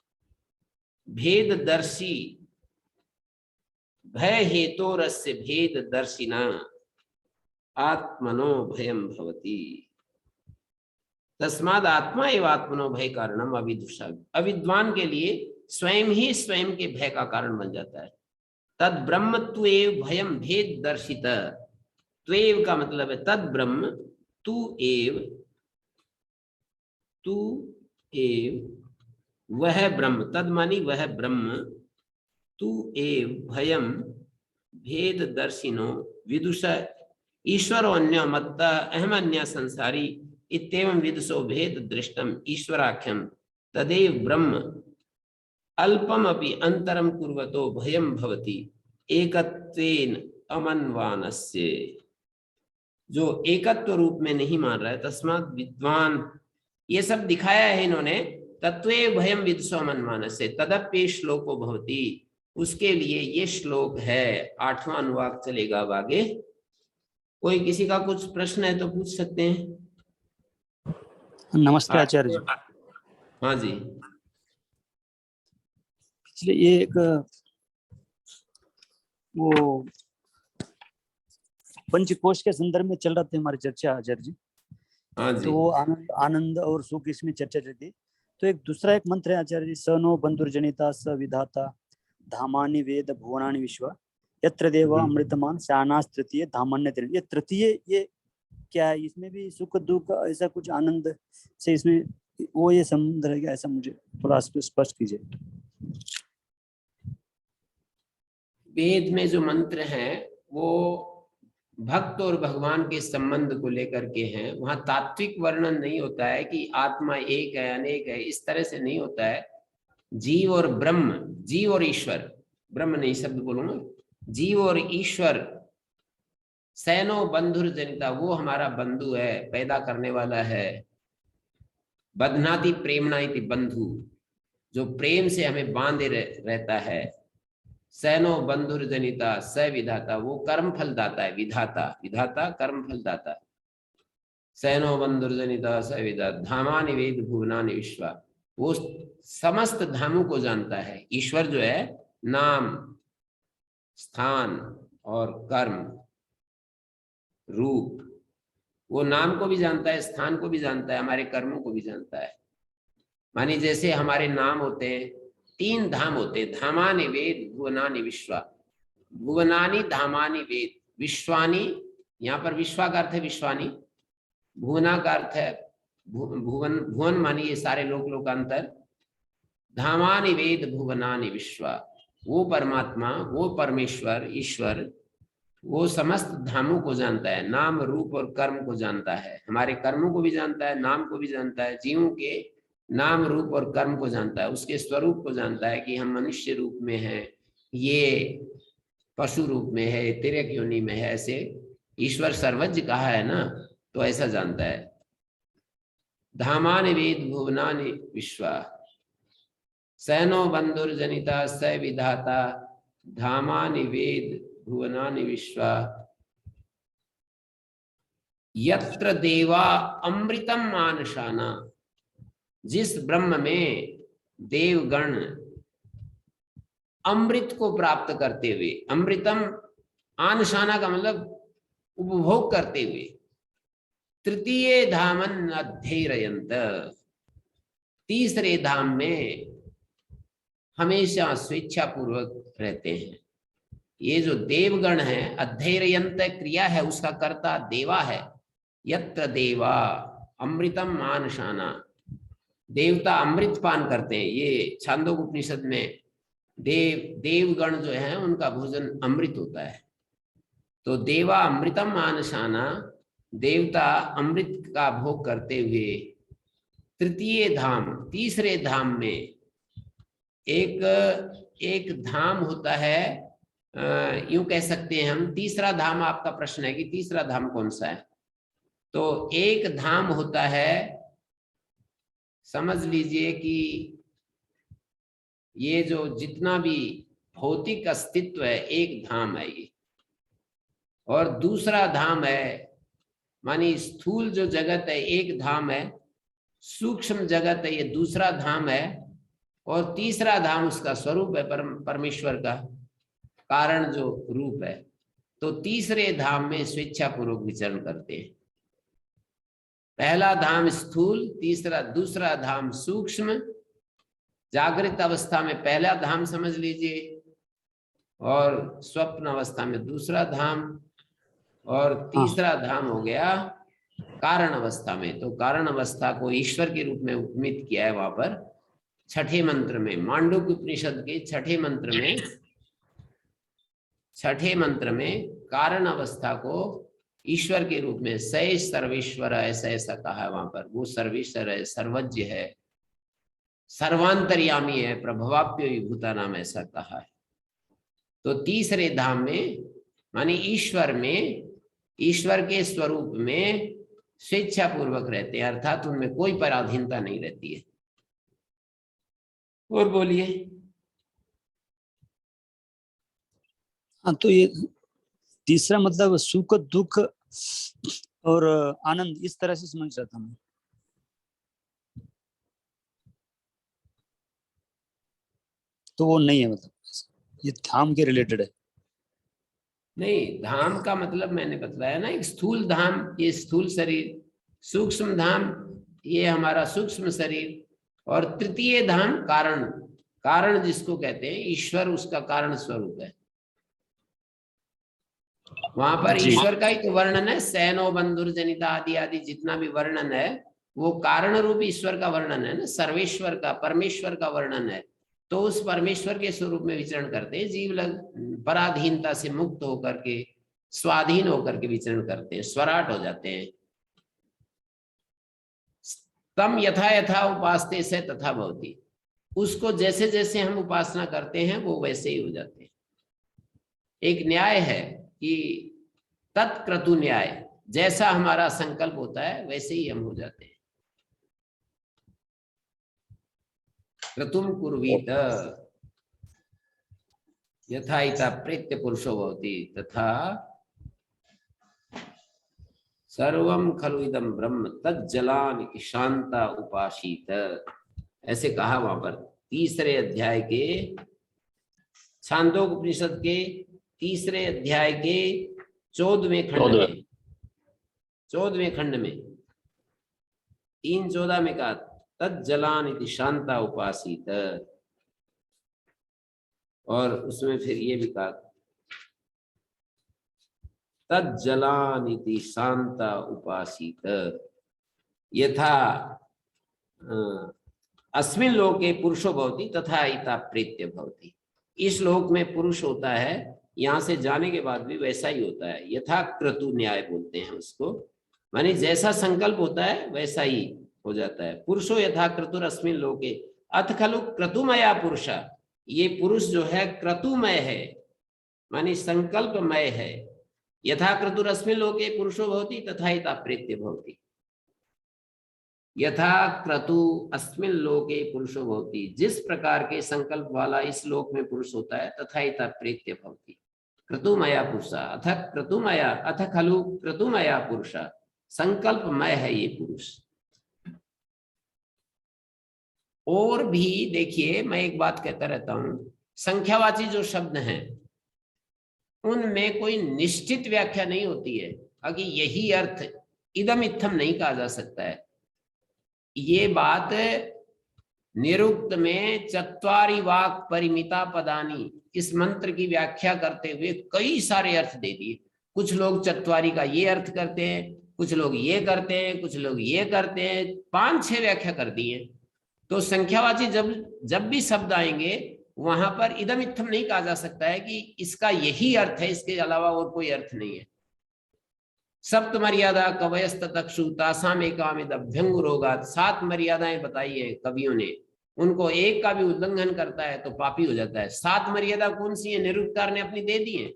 भेद दर्शी भय हेतोरस्य भेद दर्शिना आत्मनो भयम भवति, तस्माद आत्मा एवं आत्मनो भय कारणम अविदुषा, अविद्वान के लिए स्वयं ही स्वयं के भय का कारण बन जाता है। तद ब्रह्म त्वेव भयम भेद दर्शित, त्वेव का मतलब है तद ब्रह्म, तू एव, तू एव वह ब्रह्म, तद मानी वह ब्रह्म, तू एव भयम भेद दर्शिनो विदुष ईश्वरो अन्य मत्त अहम अन्य संसारी इत्येवं विदुषो भेद दृष्टम ईश्वराख्यम तदेव ब्रह्म अल्पम अपि अंतरम कुर्वतो भयम भवति एकत्वेन अमन्वानस्य। जो एकत्व रूप में नहीं मान रहा है, तस्मात् विद्वान, ये सब दिखाया है इन्होंने, तत्वे भयम विदुषो अमन्वानस्य तदप्ये श्लोको भवति, उसके लिए ये श्लोक है। 8वां अनुवाक चलेगा अब आगे। कोई किसी का कुछ प्रश्न है तो पूछ सकते हैं।
नमस्ते आचार्य जी।
हाँ जी।
पिछले ये एक वो पंचकोश के संदर्भ में चल रहा था हमारी चर्चा आचार्य जी।
हाँ जी।
तो वो आनंद और सुख इसमें चर्चा चल रही। तो एक दूसरा एक मंत्र है आचार्य जी, स नो बंधुर्जनिता स विधाता धामानि वेद भुवनानि विश्व यत्र देव अमृतमान शानास तृतीय धामन्य तृतीय। ये तृतीय ये क्या है? इसमें भी सुख दुख ऐसा कुछ आनंद से इसमें वो ये संबंध रहेगा, ऐसा मुझे थोड़ा स्पष्ट कीजिए।
वेद में जो मंत्र हैं वो भक्त और भगवान के संबंध को लेकर के हैं। वहां तात्विक वर्णन नहीं होता है कि आत्मा एक है अनेक है, इस तरह से नहीं होता है। जीव और ब्रह्म, जीव और ईश्वर, ब्रह्म नहीं शब्द बोलूंगा, जीव और ईश्वर सैनो बंधुर जनिता, वो हमारा बंधु है, पैदा करने वाला है। बधनाति प्रेमणा इति बंधु, जो प्रेम से हमें बांधे रहता है। सैनो बंधुर जनिता स विधाता, वो कर्म फल दाता है। विधाता, विधाता कर्म फल दाता। सैनो बंधुर जनिता स विधाता धामानि वेद भुवनानि विश्वा, वो समस्त धामों को जानता है। ईश्वर जो है नाम, स्थान और कर्म रूप, वो नाम को भी जानता है, स्थान को भी जानता है, हमारे कर्मों को भी जानता है। मानी जैसे हमारे नाम होते हैं, 3 धाम होते हैं, धामानि वेद भुवनानि विश्वा। भुवनानि धामानि वेद, विश्वानी, यहाँ पर विश्वा का अर्थ है विश्वानी, भुवना का अर्थ है भुवन, भुवन मानी ये सारे लोक लोकांतर। धामानि वेद भुवनानि विश्वा, वो परमात्मा, वो परमेश्वर ईश्वर, वो समस्त धामों को जानता है, नाम रूप और कर्म को जानता है, हमारे कर्मों को भी जानता है, नाम को भी जानता है, जीवों के नाम रूप और कर्म को जानता है, उसके स्वरूप को जानता है कि हम मनुष्य रूप में हैं, ये पशु रूप में है, तिर्यक योनि में है। ऐसे ईश्वर सर्वज्ञ कहा है ना, तो ऐसा जानता है। धामानि वेद भुवनानि विश्वा सैनो बंधुर्जनिता स विधाता धामानि वेद भुवनानि विश्वा यत्र देवा अमृतम मानशाना, जिस ब्रह्म में देवगण अमृत को प्राप्त करते हुए, अमृतम आनशाना का मतलब उपभोग करते हुए, तृतीय धामन अध्ययनत, तीसरे धाम में हमेशा स्वेच्छा पूर्वक रहते हैं। ये जो देवगण है, अध्ययनत क्रिया है, उसका कर्ता देवा है। यत्र देवा अमृतम मानशाना, देवता अमृत पान करते हैं। ये छांदोग्य उपनिषद में देवगण जो है उनका भोजन अमृत होता है। तो देवा अमृतम मानशाना, देवता अमृत का भोग करते हुए तृतीय धाम, तीसरे धाम में, एक धाम होता है, यूं कह सकते हैं हम, तीसरा धाम, आपका प्रश्न है कि तीसरा धाम कौन सा है, तो एक धाम होता है, समझ लीजिए कि ये जो जितना भी भौतिक अस्तित्व है, एक धाम है ये। और दूसरा धाम है, मानी स्थूल जो जगत है एक धाम है, सूक्ष्म जगत है ये दूसरा धाम है, और तीसरा धाम उसका स्वरूप है, परमेश्वर का कारण जो रूप है। तो तीसरे धाम में स्वेच्छा पूर्वक विचरण करते हैं। पहला धाम स्थूल, दूसरा धाम सूक्ष्म, जागृत अवस्था में पहला धाम समझ लीजिए, और स्वप्न अवस्था में दूसरा धाम, और तीसरा धाम हो गया कारण अवस्था में। तो कारण अवस्था को ईश्वर के रूप में उपमित किया है वहां पर 6ठे मंत्र में, मांडुक्य उपनिषद के 6ठे मंत्र में, 6ठे मंत्र में कारण अवस्था को ईश्वर के रूप में सै सर्वेश्वर, ऐसा ऐसा कहा है वहां पर। वो सर्वेश्वर है, सर्वज्ञ है, सर्वांतर्यामी है, प्रभवाप्य विभूता नाम, ऐसा कहा है। तो तीसरे धाम में माने ईश्वर में, ईश्वर के स्वरूप में स्वेच्छा पूर्वक रहते हैं, अर्थात उनमें कोई पराधीनता नहीं रहती है। और बोलिए।
हाँ, तो ये तीसरा मतलब सुख दुख और आनंद, इस तरह से समझ रहा था मैं। तो वो नहीं है, मतलब ये धाम के रिलेटेड है।
नहीं, धाम का मतलब मैंने बतलाया ना, एक स्थूल धाम ये स्थूल शरीर, सूक्ष्म धाम ये हमारा सूक्ष्म शरीर, और तृतीय धाम कारण, कारण जिसको कहते हैं ईश्वर, उसका कारण स्वरूप है। वहां पर
जी।
ईश्वर का ही तो वर्णन है, सैनो बंधुर जनिता आदि आदि जितना भी वर्णन है वो कारण रूप ईश्वर का वर्णन है ना, सर्वेश्वर का, परमेश्वर का वर्णन है। तो उस परमेश्वर के स्वरूप में विचरण करते हैं जीव लोग, पराधीनता से मुक्त होकर के, स्वाधीन होकर के विचरण करते हैं, स्वराट हो जाते हैं। तम यथा यथा उपासते से तथा भवति, उसको जैसे जैसे हम उपासना करते हैं वो वैसे ही हो जाते हैं। एक न्याय है कि तत्क्रतु न्याय, जैसा हमारा संकल्प होता है वैसे ही हम हो जाते हैं। क्रतुम कुर्वीत यथा इता प्रेत्य पुरुषो भवति तथा सर्वम खलु इदं ब्रह्म तज्जलान शांता उपासीत, ऐसे कहा वहां पर तीसरे अध्याय के, छांदोपनिषद के तीसरे अध्याय के 14वें खंड में, 14वें खंड में 3:14 में कहा तज्जलान इति शांता उपासीत, और उसमें फिर ये भी कहा तज्जलान इति शांता उपासीत यथा अस्मिन् लोके पुरुषो भवति तथा इता प्रेत्य भवति। इस लोक में पुरुष होता है, यहाँ से जाने के बाद भी वैसा ही होता है। यथा क्रतु न्याय बोलते हैं उसको, माने जैसा संकल्प होता है वैसा ही हो जाता है। पुरुषो यथा क्रतुर अस्मिन् लोके अथ खलु क्रतुमया पुरुषा, ये पुरुष जो है क्रतुमय है, माने संकल्पमय है। यथा क्रतुर अस्मिन् लोके पुरुषो भवति तथा इता प्रेत्य भवति, यथा क्रतु अस्मिन् लोके पुरुषो भवति, जिस प्रकार के संकल्प वाला इस लोक में पुरुष होता है, तथा इता प्रेत्य भवति क्रतुमया पुरुषा अथ क्रतुमया अथ खलु क्रतुमया पुरुषा, संकल्पमय है ये पुरुष। और भी देखिए, मैं एक बात कहता रहता हूं, संख्यावाची जो शब्द हैं उनमें कोई निश्चित व्याख्या नहीं होती है, अगर यही अर्थ इदम इत्थम नहीं कहा जा सकता है। ये बात निरुक्त में चत्वारि वाक् परिमिता पदानी, इस मंत्र की व्याख्या करते हुए कई सारे अर्थ दे दिए। कुछ लोग चत्वारि का ये अर्थ करते हैं, कुछ लोग ये करते हैं, कुछ लोग ये करते हैं, 5-6 व्याख्या कर दी है। तो संख्यावाची जब भी शब्द आएंगे वहां पर इदम इत्थम नहीं कहा जा सकता है कि इसका यही अर्थ है, इसके अलावा और कोई अर्थ नहीं है। सप्त मर्यादा कवयस्त तक्षु तासाम एकामिद अभ्यंगुरोगात, 7 मर्यादाएं बताई है कवियों ने, उनको एक का भी उल्लंघन करता है तो पापी हो जाता है। 7 मर्यादा कौन सी है, निरुक्तकार ने अपनी दे दी है,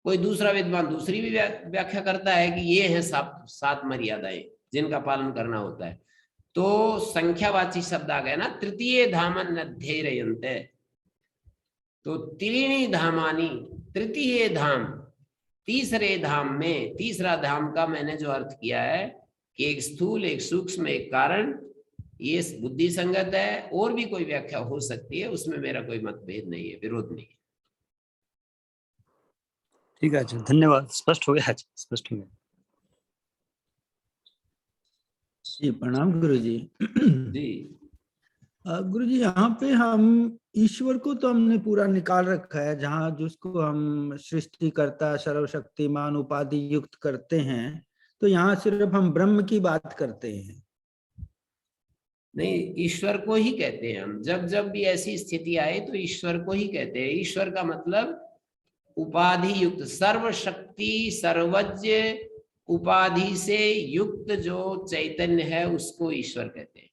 कोई दूसरा विद्वान दूसरी भी व्याख्या करता है कि ये है 7 मर्यादाएं जिनका पालन करना होता है। तो संख्यावाची शब्द आ गया ना, तृतीय धामन अध्ययन्ते, तो त्रीणि धामानी, तृतीय धाम, तीसरे धाम में, तीसरा धाम का मैंने जो अर्थ किया है कि एक स्थूल, एक सूक्ष्म, एक कारण, ये बुद्धि संगत है। और भी कोई व्याख्या हो सकती है, उसमें मेरा कोई मतभेद नहीं है, विरोध नहीं है।
ठीक है, अच्छा, धन्यवाद, स्पष्ट हो गया, स्पष्ट हो गया।
जी प्रणाम गुरुजी।
जी
गुरुजी, यहाँ पे हम ईश्वर को तो हमने पूरा निकाल रखा है, जहाँ जिसको हम सृष्टिकर्ता, सर्वशक्तिमान उपाधि युक्त करते हैं, तो यहाँ सिर्फ हम ब्रह्म की बात करते हैं।
नहीं, ईश्वर को ही कहते हैं हम। जब जब भी ऐसी स्थिति आए तो ईश्वर को ही कहते हैं। ईश्वर का मतलब उपाधि युक्त, सर्वशक्ति, सर्वज्ञ उपाधि से युक्त जो चैतन्य है उसको ईश्वर कहते हैं।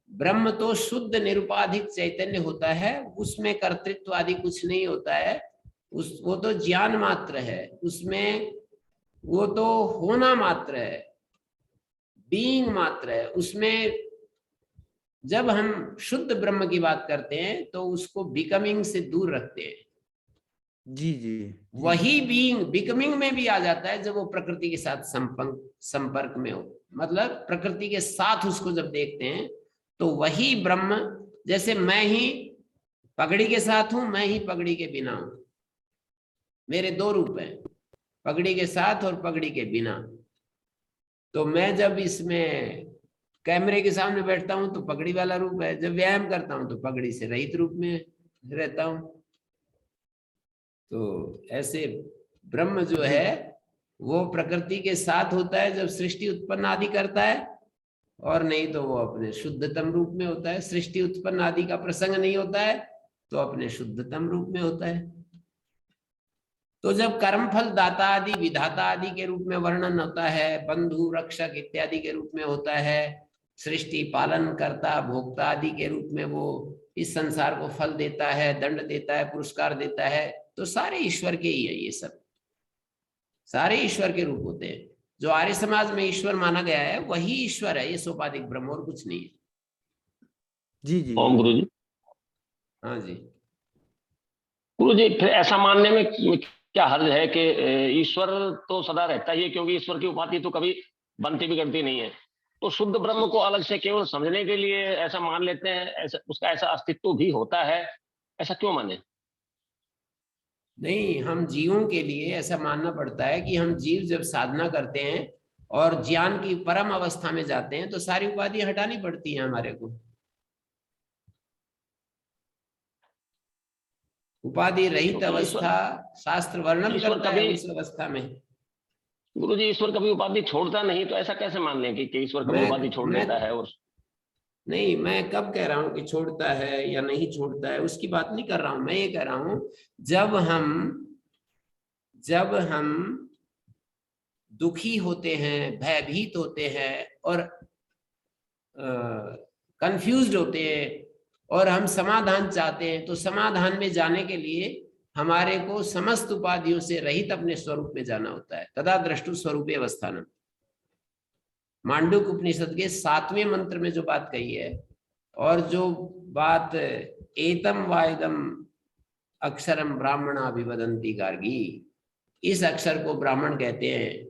ब्रह्म तो शुद्ध निरुपाधिक चैतन्य होता है, उसमें कर्तृत्व आदि कुछ नहीं होता है, वो तो ज्ञान मात्र है, उसमें वो तो होना मात्र है, बीइंग मात्र है। उसमें जब हम शुद्ध ब्रह्म की बात करते हैं तो उसको बिकमिंग से दूर रखते हैं।
जी जी
वही बीइंग बिकमिंग में भी आ जाता है जब वो प्रकृति के साथ संपर्क में हो, मतलब प्रकृति के साथ उसको जब देखते हैं तो वही ब्रह्म, जैसे मैं ही पगड़ी के साथ हूं, मैं ही पगड़ी के बिना हूं, मेरे दो रूप हैं, पगड़ी के साथ और पगड़ी के बिना। तो मैं जब इसमें कैमरे के सामने बैठता हूं तो पगड़ी वाला रूप है, जब व्यायाम करता हूं तो पगड़ी से रहित रूप में रहता हूं। तो ऐसे ब्रह्म जो है वो प्रकृति के साथ होता है जब सृष्टि उत्पन्न आदि करता है, और नहीं तो वो अपने शुद्धतम रूप में होता है। सृष्टि उत्पन्न आदि का प्रसंग नहीं होता है तो अपने शुद्धतम रूप में होता है। तो जब कर्मफल दाता आदि विधाता आदि के रूप में वर्णन होता है, बंधु रक्षक इत्यादि के रूप में होता है, सृष्टि पालन करता भोक्ता आदि के रूप में वो इस संसार को फल देता है, दंड देता है, पुरस्कार देता है, तो सारे ईश्वर के ही है। ये सब सारे ईश्वर के रूप होते हैं। जो आर्य समाज में ईश्वर माना गया है वही ईश्वर है, ये सोपाधिक ब्रह्म और कुछ नहीं है।
जी जी
ओम गुरु जी।
हाँ जी।
गुरु जी, फिर ऐसा मानने में क्या हर्ज है कि ईश्वर तो सदा रहता ही है, क्योंकि ईश्वर की उपाधि तो कभी बनती बिगड़ती नहीं है। तो शुद्ध ब्रह्म को अलग से केवल समझने के लिए ऐसा मान लेते हैं, ऐसा उसका ऐसा अस्तित्व भी होता है, ऐसा क्यों माने?
नहीं, हम जीवों के लिए ऐसा मानना पड़ता है कि हम जीव जब साधना करते हैं और ज्ञान की परम अवस्था में जाते हैं तो सारी उपाधि हटानी पड़ती है हमारे को। उपाधि रहित अवस्था शास्त्र वर्णन
ईश्वर
करता है
कभी
उस अवस्था में।
गुरु जी, ईश्वर कभी उपाधि छोड़ता नहीं, तो ऐसा कैसे मान लें कि ईश्वर कभी उपाधि छोड़
मैं
देता है? और
नहीं, मैं कब कह रहा हूं कि छोड़ता है या नहीं छोड़ता है, उसकी बात नहीं कर रहा हूं। मैं ये कह रहा हूं जब हम दुखी होते हैं, भयभीत होते हैं और कंफ्यूज्ड होते हैं और हम समाधान चाहते हैं, तो समाधान में जाने के लिए हमारे को समस्त उपाधियों से रहित अपने स्वरूप में जाना होता है। तदा द्रष्टु स्वरूपे अवस्थानम, मांडुक उपनिषद के 7वें मंत्र में जो बात कही है, और जो बात एतम वायदम अक्षरम ब्राह्मणा विवदंती गार्गी, इस अक्षर को ब्राह्मण कहते हैं,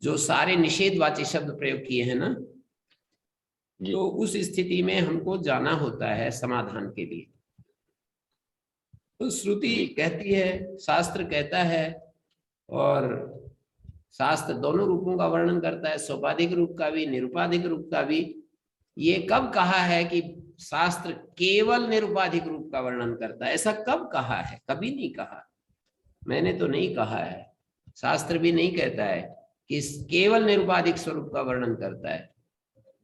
जो सारे निषेधवाची शब्द प्रयोग किए हैं ना, तो उस स्थिति में हमको जाना होता है समाधान के लिए। तो श्रुति कहती है, शास्त्र कहता है, और शास्त्र दोनों रूपों का वर्णन करता है, सोपाधिक रूप का भी निरुपाधिक रूप का भी। ये कब कहा है कि शास्त्र केवल निरुपाधिक रूप का वर्णन करता है? ऐसा कब कहा है? कभी नहीं कहा। मैंने तो नहीं कहा है, शास्त्र भी नहीं कहता है कि केवल निरुपाधिक स्वरूप का वर्णन करता है।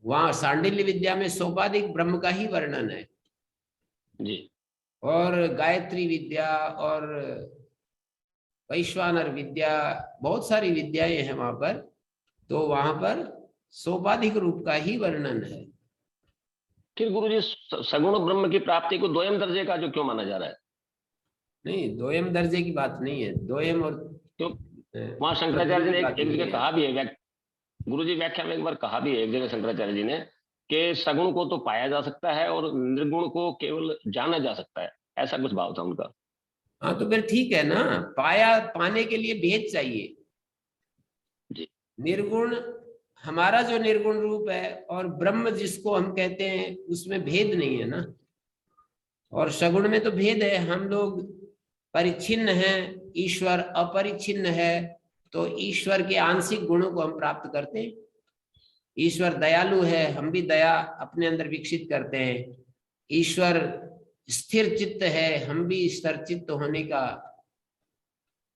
वहां सांडिल्य विद्या में सोपाधिक ब्रह्म का ही वर्णन है
जी।
और गायत्री विद्या और वैश्वानर विद्या, बहुत सारी विद्याएं हैं वहां पर, तो वहां पर सोपाधिक रूप का ही वर्णन है।
फिर गुरु जी, सगुण ब्रह्म की प्राप्ति को द्वयम दर्जे का जो क्यों माना जा रहा है?
नहीं, द्वयम दर्जे की बात नहीं है, द्वयम और
क्यों? वहां शंकराचार्य जी ने एक जगह कहा भी है, गुरु जी व्याख्या में एक बार कहा भी है एक जगह शंकराचार्य जी ने, कि सगुण को तो पाया जा सकता है और निर्गुण को केवल जाना जा सकता है, ऐसा कुछ भाव था उनका।
हाँ, तो फिर ठीक है ना, पाने के लिए भेद चाहिए।
जी।
निर्गुण, हमारा जो निर्गुण रूप है और ब्रह्म जिसको हम कहते हैं, उसमें भेद नहीं है ना, और सगुण में तो भेद है। हम लोग परिच्छिन्न हैं, ईश्वर अपरिच्छिन्न है, तो ईश्वर के आंशिक गुणों को हम प्राप्त करते हैं। ईश्वर दयालु है, हम भी दया अपने अंदर विकसित करते हैं। ईश्वर स्थिर चित्त है, हम भी स्थिर चित्त होने का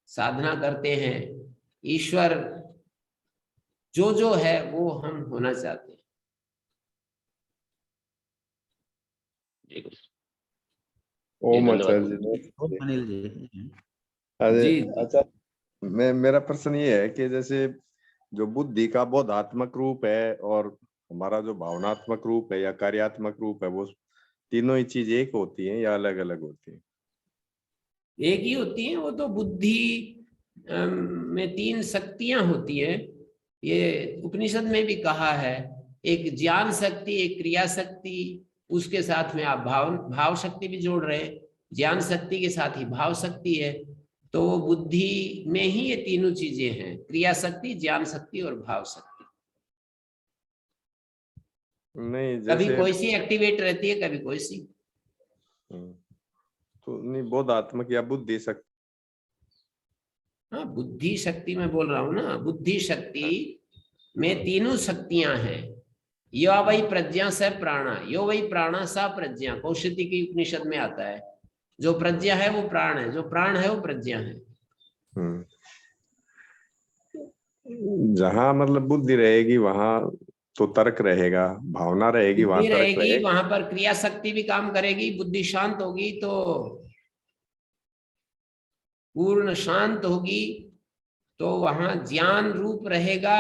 साधना करते हैं। ईश्वर जो है वो हम होना चाहते हैं।
ओम आचार्य जी।
अनिल जी।
अरे
जी।
आचार्य, मेरा प्रश्न ये है कि जैसे जो बुद्धि का बोधात्मक रूप है और हमारा जो भावनात्मक रूप है या कार्यात्मक रूप है, वो तीनों ही चीज एक होती है या अलग अलग होती है?
एक ही होती है। वो तो बुद्धि में 3 शक्तियां होती है। ये उपनिषद में भी कहा है, एक ज्ञान शक्ति, एक क्रिया शक्ति, उसके साथ में आप भाव शक्ति भी जोड़ रहे हैं। ज्ञान शक्ति के साथ ही भाव शक्ति है। तो वो बुद्धि में ही ये तीनों चीजें हैं, क्रिया शक्ति, ज्ञान शक्ति और भाव शक्ति।
नहीं,
कभी
जैसे
कोई सी एक्टिवेट रहती है, कभी कोई सी।
तो नहीं, बोधात्मक या बुद्धि शक्ति।
हाँ, बुद्धि शक्ति मैं बोल रहा हूँ ना। बुद्धि शक्ति में तीनों शक्तियां हैं। यो वही प्रज्ञा स प्राणा, यो वही प्राणा सा प्रज्ञा, कौशिकी की उपनिषद में आता है। जो प्रज्ञा है वो प्राण है, जो प्राण है वो प्रज्ञा है।
जहां मतलब बुद्धि रहेगी वहां तो तर्क रहेगा, भावना रहेगी वहां
बुद्धि
तर्क
रहेगी,
रहेगा।
वहां पर क्रिया शक्ति भी काम करेगी। बुद्धि शांत होगी तो पूर्ण शांत होगी तो वहां ज्ञान रूप रहेगा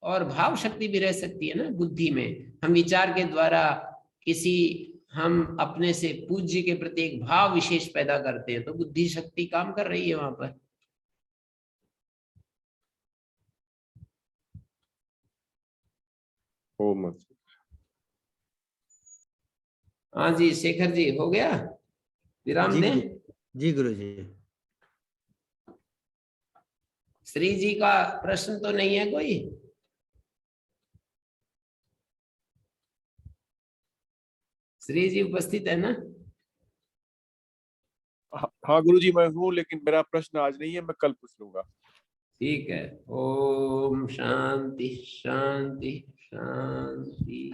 और भाव शक्ति भी रह सकती है ना। बुद्धि में हम विचार के द्वारा हम अपने से पूज्य के प्रति एक भाव विशेष पैदा करते हैं, तो बुद्धि शक्ति काम कर रही है वहां पर। हाँ जी, शेखर जी, हो गया? विराम दें?
जी गुरु जी।
श्री जी का प्रश्न तो नहीं है कोई? श्री जी उपस्थित है ना?
हाँ गुरुजी, मैं हूँ, लेकिन मेरा प्रश्न आज नहीं है, मैं कल पूछ लूंगा।
ठीक है। ओम शांति शांति शांति।